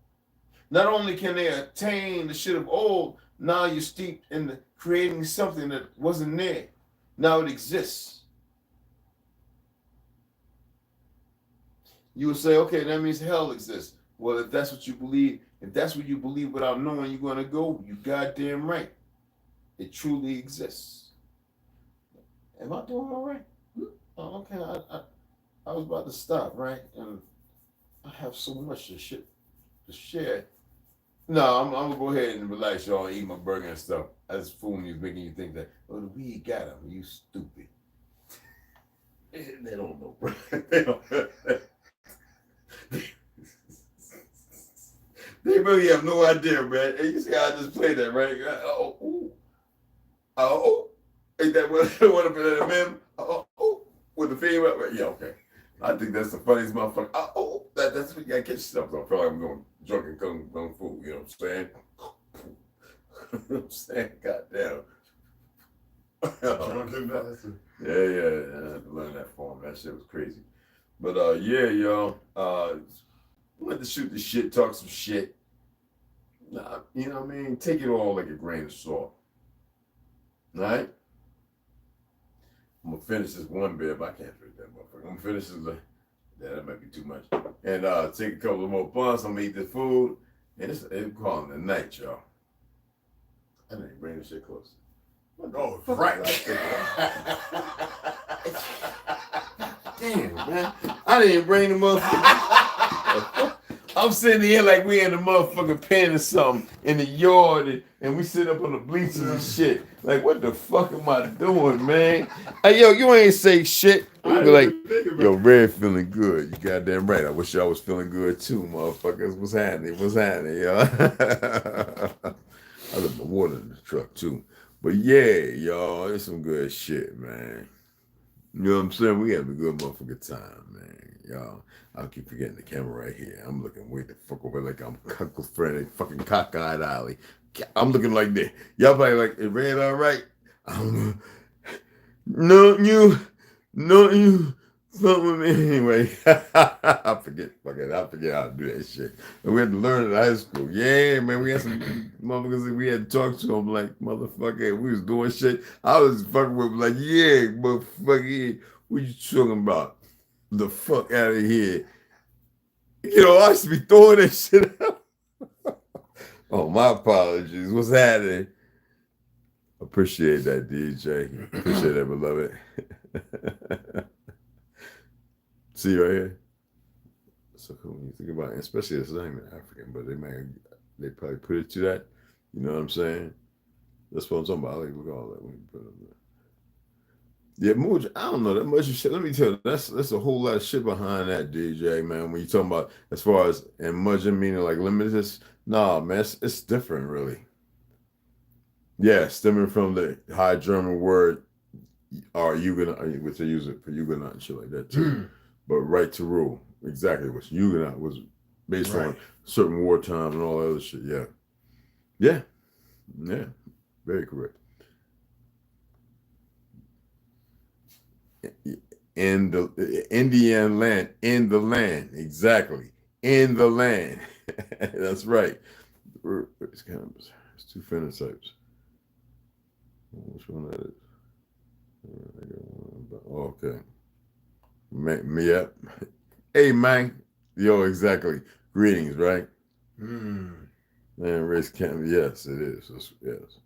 Speaker 2: Not only can they attain the shit of old, now you're steeped in creating something that wasn't there. Now it exists. You would say, okay, that means hell exists. Well, if that's what you believe, without knowing you're gonna go, you goddamn right. It truly exists. Am I doing all right? Oh, okay. I was about to stop, right? And I have so much to share. No, I'm gonna go ahead and relax, y'all, and eat my burger and stuff. That's fooling you, making you think that, oh, the weed got him. You stupid. They don't know, bro. They don't. They really have no idea, man. And you see how I just played that, right? Oh, ain't that what up in the man? With the female, right? Yeah, okay. I think that's the funniest motherfucker. That's what you gotta catch yourself. I feel like I'm going drunken kung fu. You know what I'm saying? You know what I'm saying? Goddamn.
Speaker 3: Drunken bastard.
Speaker 2: Yeah. I had to learn that form. That shit was crazy. But yeah, y'all. Went to shoot the shit, talk some shit. Nah, you know what I mean? Take it all like a grain of salt. Alright? I'm gonna finish this one beer, but I can't drink that motherfucker. I'm gonna finish this. That might be too much. And take a couple of more buns. I'm gonna eat the food. And it's calling it a night, y'all. I didn't bring this shit close.
Speaker 3: Oh, right.
Speaker 2: Damn, man. I didn't bring the motherfucker. I'm sitting here like we in the motherfucking pen or something in the yard and we sit up on the bleachers and shit. Like, what the fuck am I doing, man? Hey, yo, you ain't say shit. We be like, yo, Red feeling good. You goddamn right. I wish y'all was feeling good too, motherfuckers. What's happening, yo? I left my water in the truck too. But yeah, y'all, it's some good shit, man. You know what I'm saying? We having a good motherfucking time, man. Y'all, I'll keep forgetting the camera right here. I'm looking way the fuck over like I'm Uncle Freddy, fucking cockeyed alley. I'm looking like that. Y'all probably like, it ran all right? I don't know. No, you. Fuck with me anyway. I forget how to do that shit. And we had to learn in high school. Yeah, man, we had some motherfuckers that we had to talk to them like, motherfucker, we was doing shit. I was fucking with them like, yeah, motherfucker, what you talking about? The fuck out of here. You know, I used to be throwing that shit out. Oh, my apologies. What's happening? Appreciate that, DJ. Appreciate that, beloved. See right here. So cool when you think about it, especially it's not even African, but they probably put it to that. You know what I'm saying? That's what I'm talking about. I like look at all that when you put it up there. Yeah, Mooj, I don't know that much of shit. Let me tell you, that's a whole lot of shit behind that, DJ, man. When you talking about as far as and mudging meaning like limitless, nah, man, it's different, really. Yeah, stemming from the High German word, which they use it for Huguenot and shit like that too. But right to rule, exactly what Huguenot was based on certain wartime and all that other shit. Yeah, very correct. In the Indian land, in the land, exactly, in the land. That's right. It's two phenotypes. Which one that is? Okay. Yeah. Hey, man. Yo, exactly. Greetings, right? Man, race can't. Yes, it is. Yes.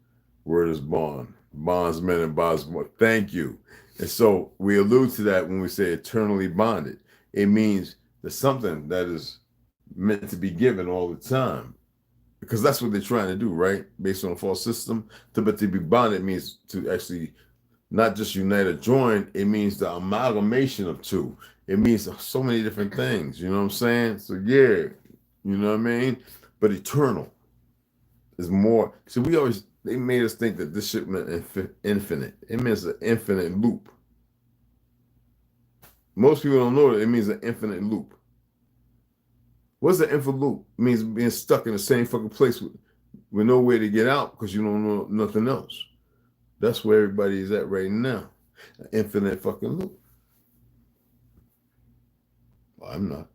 Speaker 2: Word is bond. Bondsmen and bondsmen. Thank you. And so we allude to that when we say eternally bonded. It means there's something that is meant to be given all the time. Because that's what they're trying to do, right? Based on a false system. But to be bonded means to actually not just unite or join, it means the amalgamation of two. It means so many different things, you know what I'm saying? So yeah, you know what I mean? But eternal is more. So they made us think that this shit meant infinite. It means an infinite loop. Most people don't know that it means an infinite loop. What's the infinite loop? It means being stuck in the same fucking place with no way to get out because you don't know nothing else. That's where everybody is at right now. An infinite fucking loop. Well, I'm not.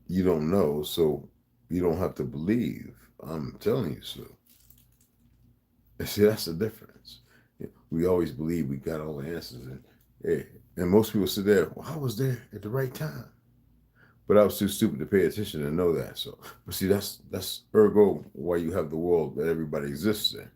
Speaker 2: You don't know, so you don't have to believe. I'm telling you so. And see, that's the difference. We always believe we got all the answers, and most people sit there. Well, I was there at the right time, but I was too stupid to pay attention to know that. So, but see, that's ergo why you have the world that everybody exists in.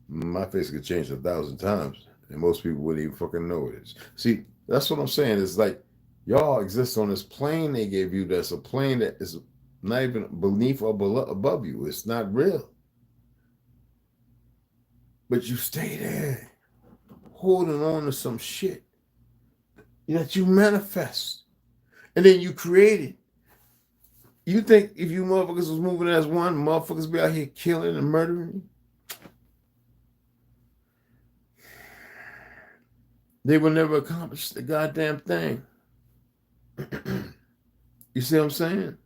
Speaker 2: My face could change 1,000 times, and most people wouldn't even fucking know it is. See, that's what I'm saying. It's like y'all exist on this plane they gave you. That's a plane that is not even beneath or above you. It's not real. But you stay there, holding on to some shit that you manifest, and then you create it. You think if you motherfuckers was moving as one, motherfuckers be out here killing and murdering? They will never accomplish the goddamn thing. You see what I'm saying?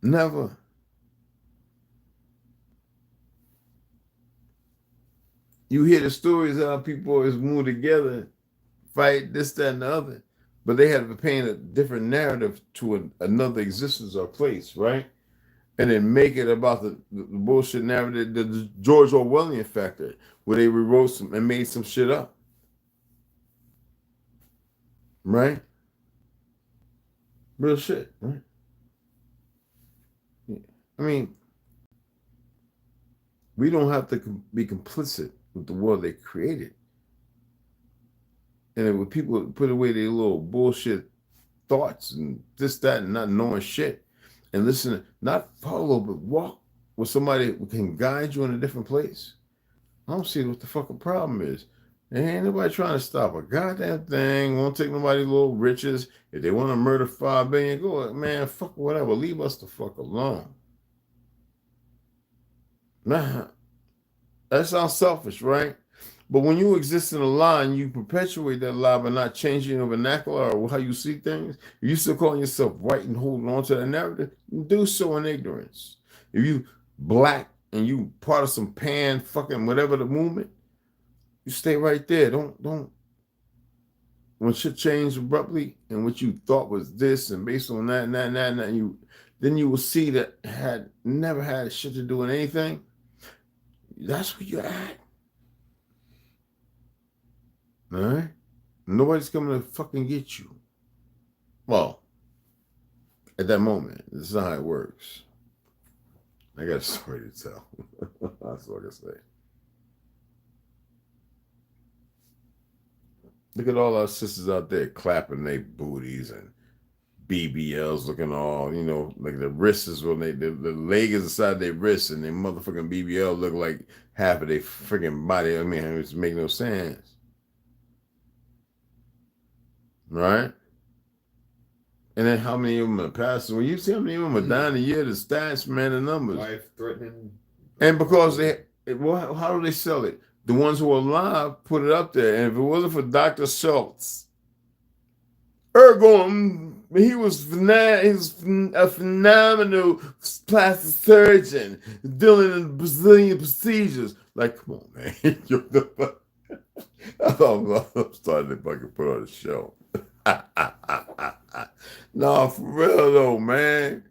Speaker 2: Never. You hear the stories of how people always move together, fight this, that, and the other, but they have to paint a different narrative to another existence or place, right? And then make it about the bullshit narrative, the George Orwellian factor, where they rewrote some and made some shit up, right? Real shit, right? I mean, we don't have to be complicit with the world they created. And when people put away their little bullshit thoughts and this, that, and not knowing shit, and listen, not follow, but walk with somebody who can guide you in a different place. I don't see what the fucking problem is. There ain't nobody trying to stop a goddamn thing. Won't take nobody's little riches. If they want to murder 5 billion, go, man, fuck whatever. Leave us the fuck alone. Nah, that sounds selfish, right? But when you exist in a lie and you perpetuate that lie by not changing your vernacular or how you see things, if you still calling yourself right and holding on to that narrative, you do so in ignorance. If you black and you part of some pan fucking whatever the movement, you stay right there. Don't when shit changed abruptly and what you thought was this and based on that and that and that, and then you will see that had never had shit to do with anything. That's where you're at. All right? Nobody's coming to fucking get you. Well, at that moment, this is not how it works. I got a story to tell. That's what I can say. Look at all our sisters out there clapping their booties and BBLs looking all, you know, like the wrists is when the leg is inside their wrists and their motherfucking BBL look like half of their freaking body. I mean, it make no sense. Right? And then how many of them are passing? When you see how many of them are dying a year, the stats, man, the numbers.
Speaker 3: Life-threatening.
Speaker 2: And because how do they sell it? The ones who are alive put it up there. And if it wasn't for Dr. Schultz, he was a phenomenal plastic surgeon dealing in Brazilian procedures. Like, come on, man. I'm starting to fucking put on a show. No, for real though, man.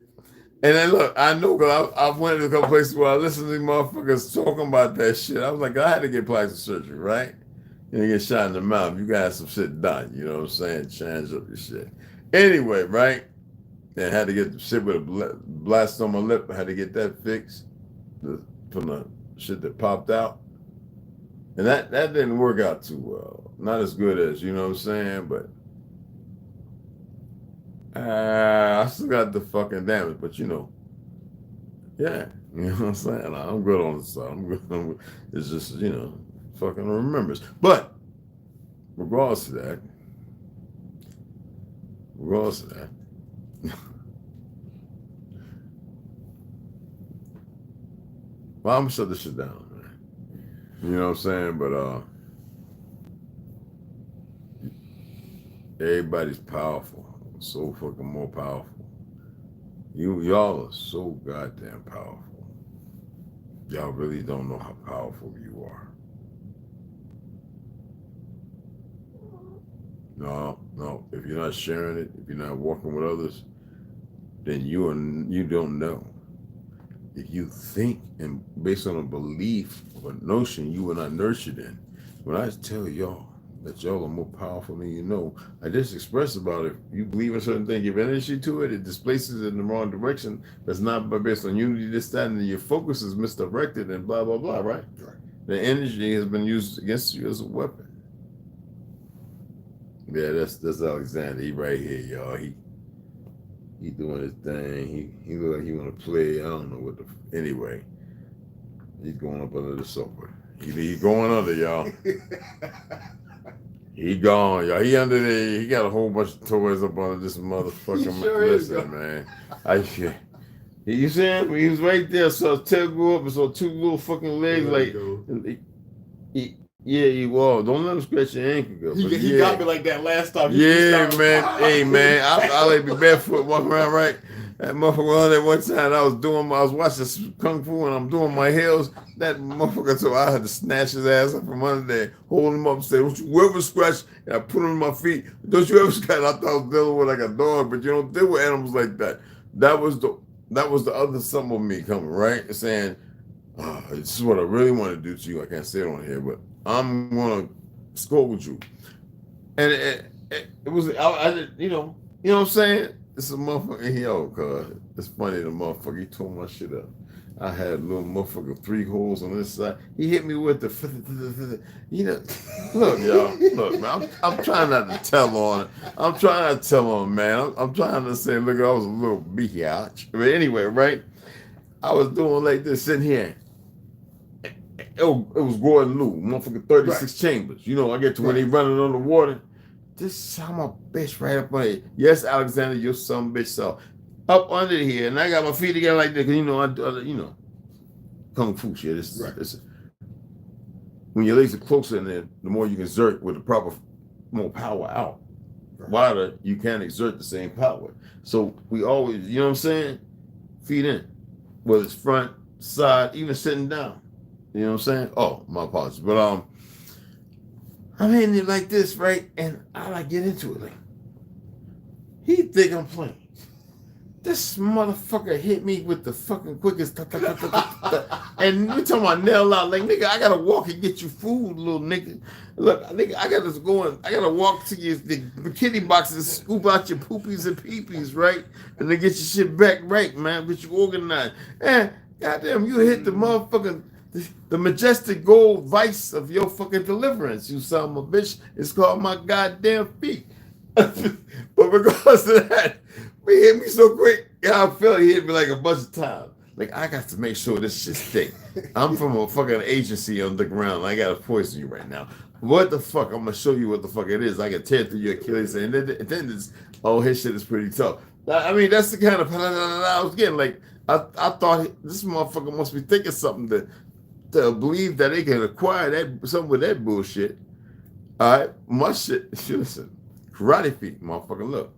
Speaker 2: And then look, I know because I've went to a couple places where I listened to these motherfuckers talking about that shit. I was like, I had to get plastic surgery, right? You get shot in the mouth. You got some shit done. You know what I'm saying? Change up your shit. Anyway, right? And had to get the shit with a blast on my lip. I had to get that fixed from the shit that popped out. And that didn't work out too well. Not as good as, you know what I'm saying? But I still got the fucking damage. But, you know, yeah. You know what I'm saying? I'm good on the side. I'm good. It's just, you know, fucking remembers. But regardless of that, well, I'm gonna shut this shit down, man. You know what I'm saying? But everybody's powerful. So fucking more powerful. Y'all are so goddamn powerful. Y'all really don't know how powerful you are. No. If you're not sharing it, if you're not walking with others, then you don't know. if you think and based on a belief or a notion you were not nurtured in. When I tell y'all that y'all are more powerful than you know, I just express about it. You believe in certain thing, give energy to it, it displaces it in the wrong direction. That's not based on unity, this, that, and your focus is misdirected and blah, blah, blah, right?
Speaker 3: Right.
Speaker 2: The energy has been used against you as a weapon. Yeah, that's Alexander. He right here, y'all. He doing his thing. He look like he want to play. I don't know what the. Anyway, he's going up under the sofa. He going under, y'all. He gone, y'all. He under there. He got a whole bunch of toys up under this motherfucking. Listen, man. You see him? He was right there. So his tail grew up and saw two little fucking legs. He was. Don't let him scratch your ankle, girl.
Speaker 3: He got me like that last time.
Speaker 2: Yeah, man. Hey, man. I like be barefoot walking around, right? That motherfucker on there one time, I was watching Kung Fu and I'm doing my heels. That motherfucker, so I had to snatch his ass up from under there, hold him up and say, don't you ever scratch, and I put him on my feet. Don't you ever scratch. I thought I was dealing with like a dog, but you don't deal with animals like that. That was the other something of me coming, right? Saying, this is what I really want to do to you. I can't say it on here, but I'm gonna scold you. And it was, you know what I'm saying? It's a motherfucker, cuz it's funny, the motherfucker, he tore my shit up. I had a little motherfucker 3 holes on this side. He hit me with the, you know, look, y'all, look, man, I'm trying not to tell on it. I'm trying not to tell on, man. I'm trying to say, look, I was a little biatch. But anyway, right? I was doing like this, sitting here. It was Gordon Liu, motherfucker, 36 chambers. You know, I get to when they running on the water. This son of a bitch right up under here. Yes, Alexander, your son of a bitch. So up under here, and I got my feet together like this, because you know, Kung Fu shit. This, when your legs are closer in there, the more you can exert with the proper, more power out. Right. Wider, you can't exert the same power. So we always, you know what I'm saying? Feet in. Whether it's front, side, even sitting down. You know what I'm saying? Oh, my apologies. But I'm hitting it like this, right? And I like get into it. Like, he think I'm playing. This motherfucker hit me with the fucking quickest. And we talking about nail out. Like, nigga, I gotta walk and get you food, little nigga. Look, nigga, I gotta walk to the kitty boxes and scoop out your poopies and peepees, right? And then get your shit back right, man. Get you organized. And goddamn, you hit the motherfucking the majestic gold vice of your fucking deliverance, you son of a bitch. It's called my goddamn feet. But regardless of that, he hit me so quick. Yeah, I felt he hit me like a bunch of times. Like, I got to make sure this shit stick. I'm from a fucking agency on the ground. I gotta poison you right now. What the fuck? I'm gonna show you what the fuck it is. I can tear through your Achilles, and then this, his shit is pretty tough. I mean, that's the kind of I was getting. Like, I thought this motherfucker must be thinking something to believe that they can acquire that something with that bullshit. All right, my shit. Listen, karate feet, motherfucker. Look,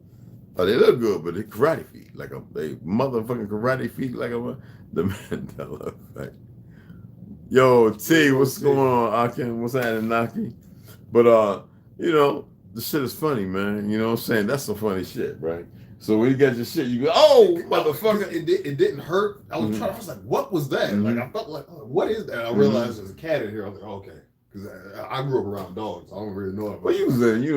Speaker 2: they look good, but they karate feet, like they motherfucking karate feet, like the Mandela effect. Yo, T, what's going on, Akin? What's happening, Naki? But you know, the shit is funny, man. You know what I'm saying? That's some funny shit, right? So when you get your shit, you go, oh, motherfucker.
Speaker 3: It didn't hurt. I was I was like, what was that? Like, I felt like, oh, what is that? And I realized there's a cat in here. I was like, oh, okay. Because I grew up around dogs. I don't really know it.
Speaker 2: Well, you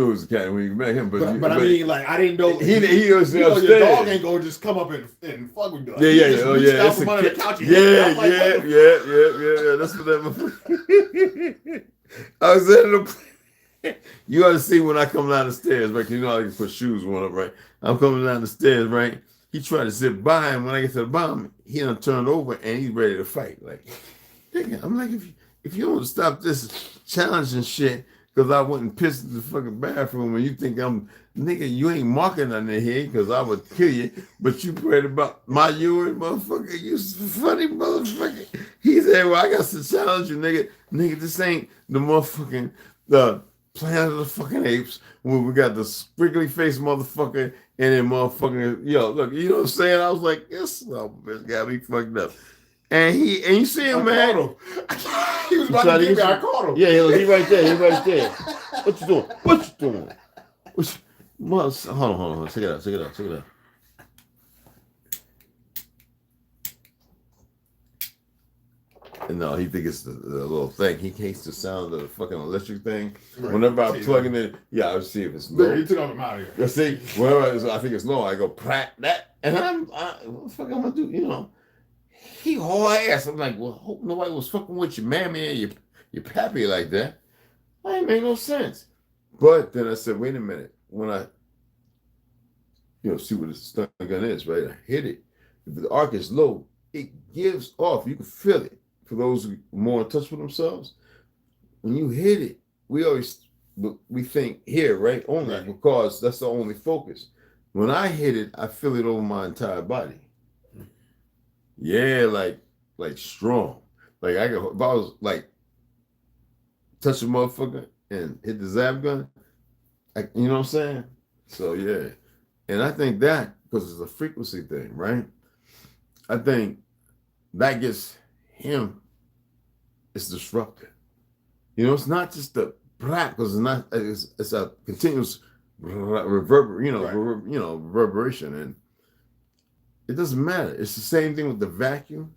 Speaker 2: was a cat when you met him. But
Speaker 3: I mean, like, I didn't know.
Speaker 2: He was
Speaker 3: your dog ain't going to just come up and fuck with you. Like, yeah.
Speaker 2: Oh, yeah.
Speaker 3: From under the couch.
Speaker 2: Yeah. That's what that I was in the... You ought to see when I come down the stairs, right? You know I can put shoes on up, right? I'm coming down the stairs, right? He tried to sit by him. When I get to the bottom, he done turned over and he's ready to fight. Like, nigga, I'm like, if you don't stop this challenging shit, because I went and pissed in the fucking bathroom and you think I'm, nigga, you ain't marking on the head because I would kill you, but you prayed about my urine, motherfucker. You funny motherfucker. He said, well, I got to challenge you, nigga. Nigga, this ain't the motherfucking, the Planet of the fucking Apes, when we got the squiggly face motherfucker and then motherfucking, yo, look, you know what I'm saying? I was like, this bitch got me fucked up. And you see him, man.
Speaker 3: He was about to get me, I caught him.
Speaker 2: Yeah, he right there. What you doing? Hold on. Check it out. And no, he thinks it's the little thing. He hates the sound of the fucking electric thing.
Speaker 3: Right.
Speaker 2: Whenever I plug it in, yeah, I'll see if it's low.
Speaker 3: Look, he took off out of here.
Speaker 2: You see, whenever I think it's low, I go prat that, and what the fuck I'm gonna do? You know, he whole ass. I'm like, well, hope nobody was fucking with your mammy and your pappy like that. That ain't make no sense. But then I said, wait a minute. When I, see what the stun gun is, right? I hit it. If the arc is low, it gives off. You can feel it. For those who are more in touch with themselves, when you hit it, we think here, right? Only because that's the only focus. When I hit it, I feel it over my entire body. Yeah, like strong. Like if I was like touch a motherfucker and hit the zap gun, you know what I'm saying? So yeah. And I think that, because it's a frequency thing, right? I think that gets him, it's disruptive. It's not just the black, because it's a continuous reverberation, and it doesn't matter. It's the same thing with the vacuum.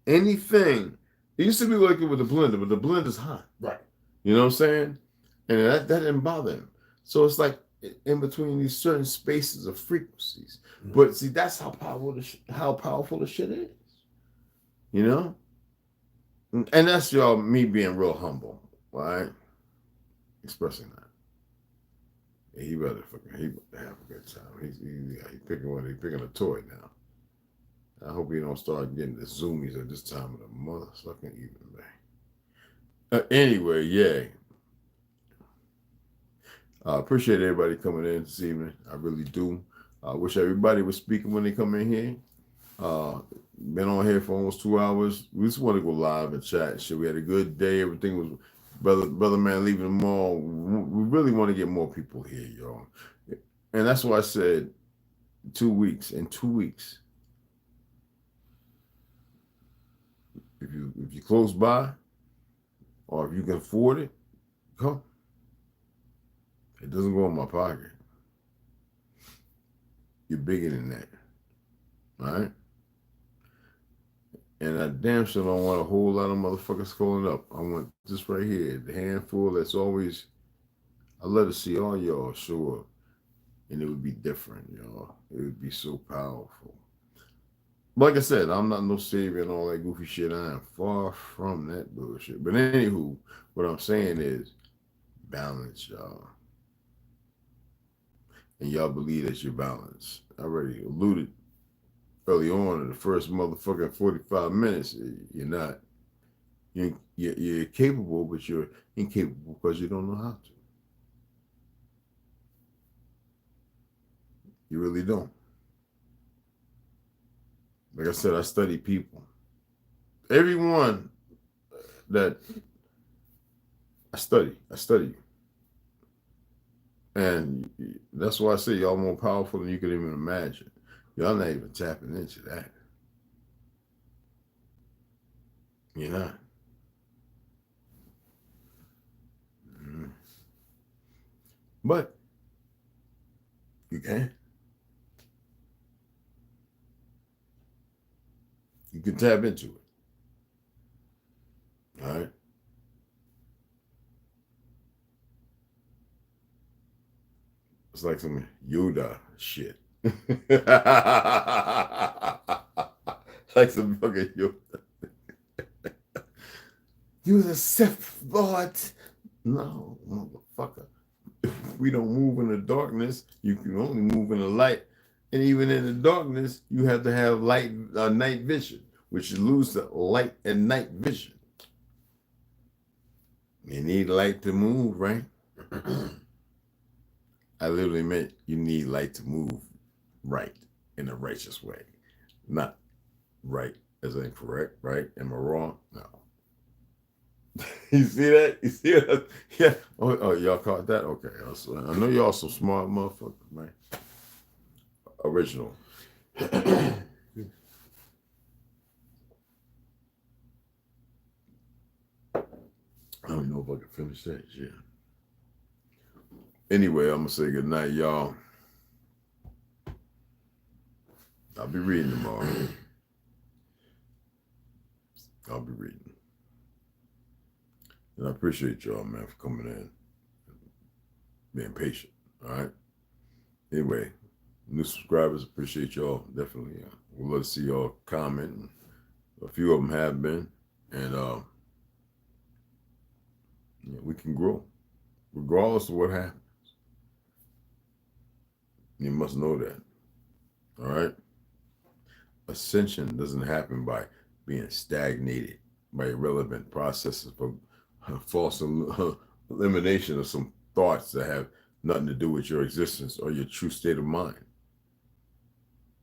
Speaker 2: Anything. It used to be like it with the blender, but the blender's hot.
Speaker 3: Right.
Speaker 2: You know what I'm saying? And that didn't bother him. So it's like in between these certain spaces of frequencies. Mm-hmm. But see, that's how powerful the shit is. And that's me being real humble, right? Expressing that. Yeah, he better have a good time. He's picking a toy now. I hope he don't start getting the zoomies at this time of the motherfucking evening, man. Anyway, yeah. I appreciate everybody coming in this evening. I really do. I wish everybody was speaking when they come in here. Been on here for almost 2 hours. We just want to go live and chat and shit. We had a good day. Everything was brother man leaving the mall. We really want to get more people here, y'all. And that's why I said 2 weeks. In 2 weeks, if you're close by, or if you can afford it, come. It doesn't go in my pocket. You're bigger than that, right? And I damn sure don't want a whole lot of motherfuckers calling up. I want this right here, the handful that's always, I love to see all y'all show up. And it would be different, y'all. It would be so powerful. Like I said, I'm not no savior and all that goofy shit. I am far from that bullshit. But anywho, what I'm saying is balance, y'all. And y'all believe that you're balanced. I already alluded early on in the first motherfucking 45 minutes, you're not. You're capable, but you're incapable because you don't know how to. You really don't. Like I said, I study people. Everyone that I study you. And that's why I say y'all more powerful than you could even imagine. Y'all not even tapping into that. You're not. Mm-hmm. But you can. You can tap into it. All right? It's like some Yoda shit. Like some fucking Yoda. You're the Sith Lord. No, motherfucker. If we don't move in the darkness, you can only move in the light. And even in the darkness, you have to have night vision, which you lose the light and night vision. You need light to move, right? I literally meant you need light to move right in a righteous way. Not right as incorrect, right? Am I wrong? No. You see that? You see that? Yeah. Oh, y'all caught that? Okay. I know y'all some smart motherfuckers, man. Original. I don't even know if I can finish that shit. Anyway, I'm going to say good night, y'all. I'll be reading tomorrow. I'll be reading.
Speaker 4: And I appreciate y'all, man, for coming in, being patient. All right. Anyway, new subscribers, appreciate y'all. Definitely. We'd love to see y'all comment. A few of them have been. And yeah, we can grow, regardless of what happens. You must know that. All right. Ascension doesn't happen by being stagnated by irrelevant processes for false elimination of some thoughts that have nothing to do with your existence or your true state of mind.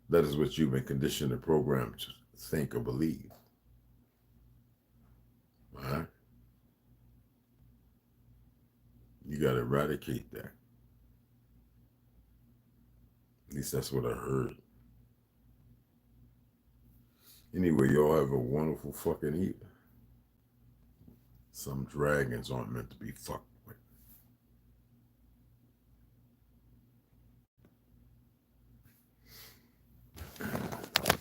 Speaker 4: That is what you've been conditioned and programmed to think or believe. All right? You got to eradicate that. At least that's what I heard. Anyway, y'all have a wonderful fucking evening. Some dragons aren't meant to be fucked with.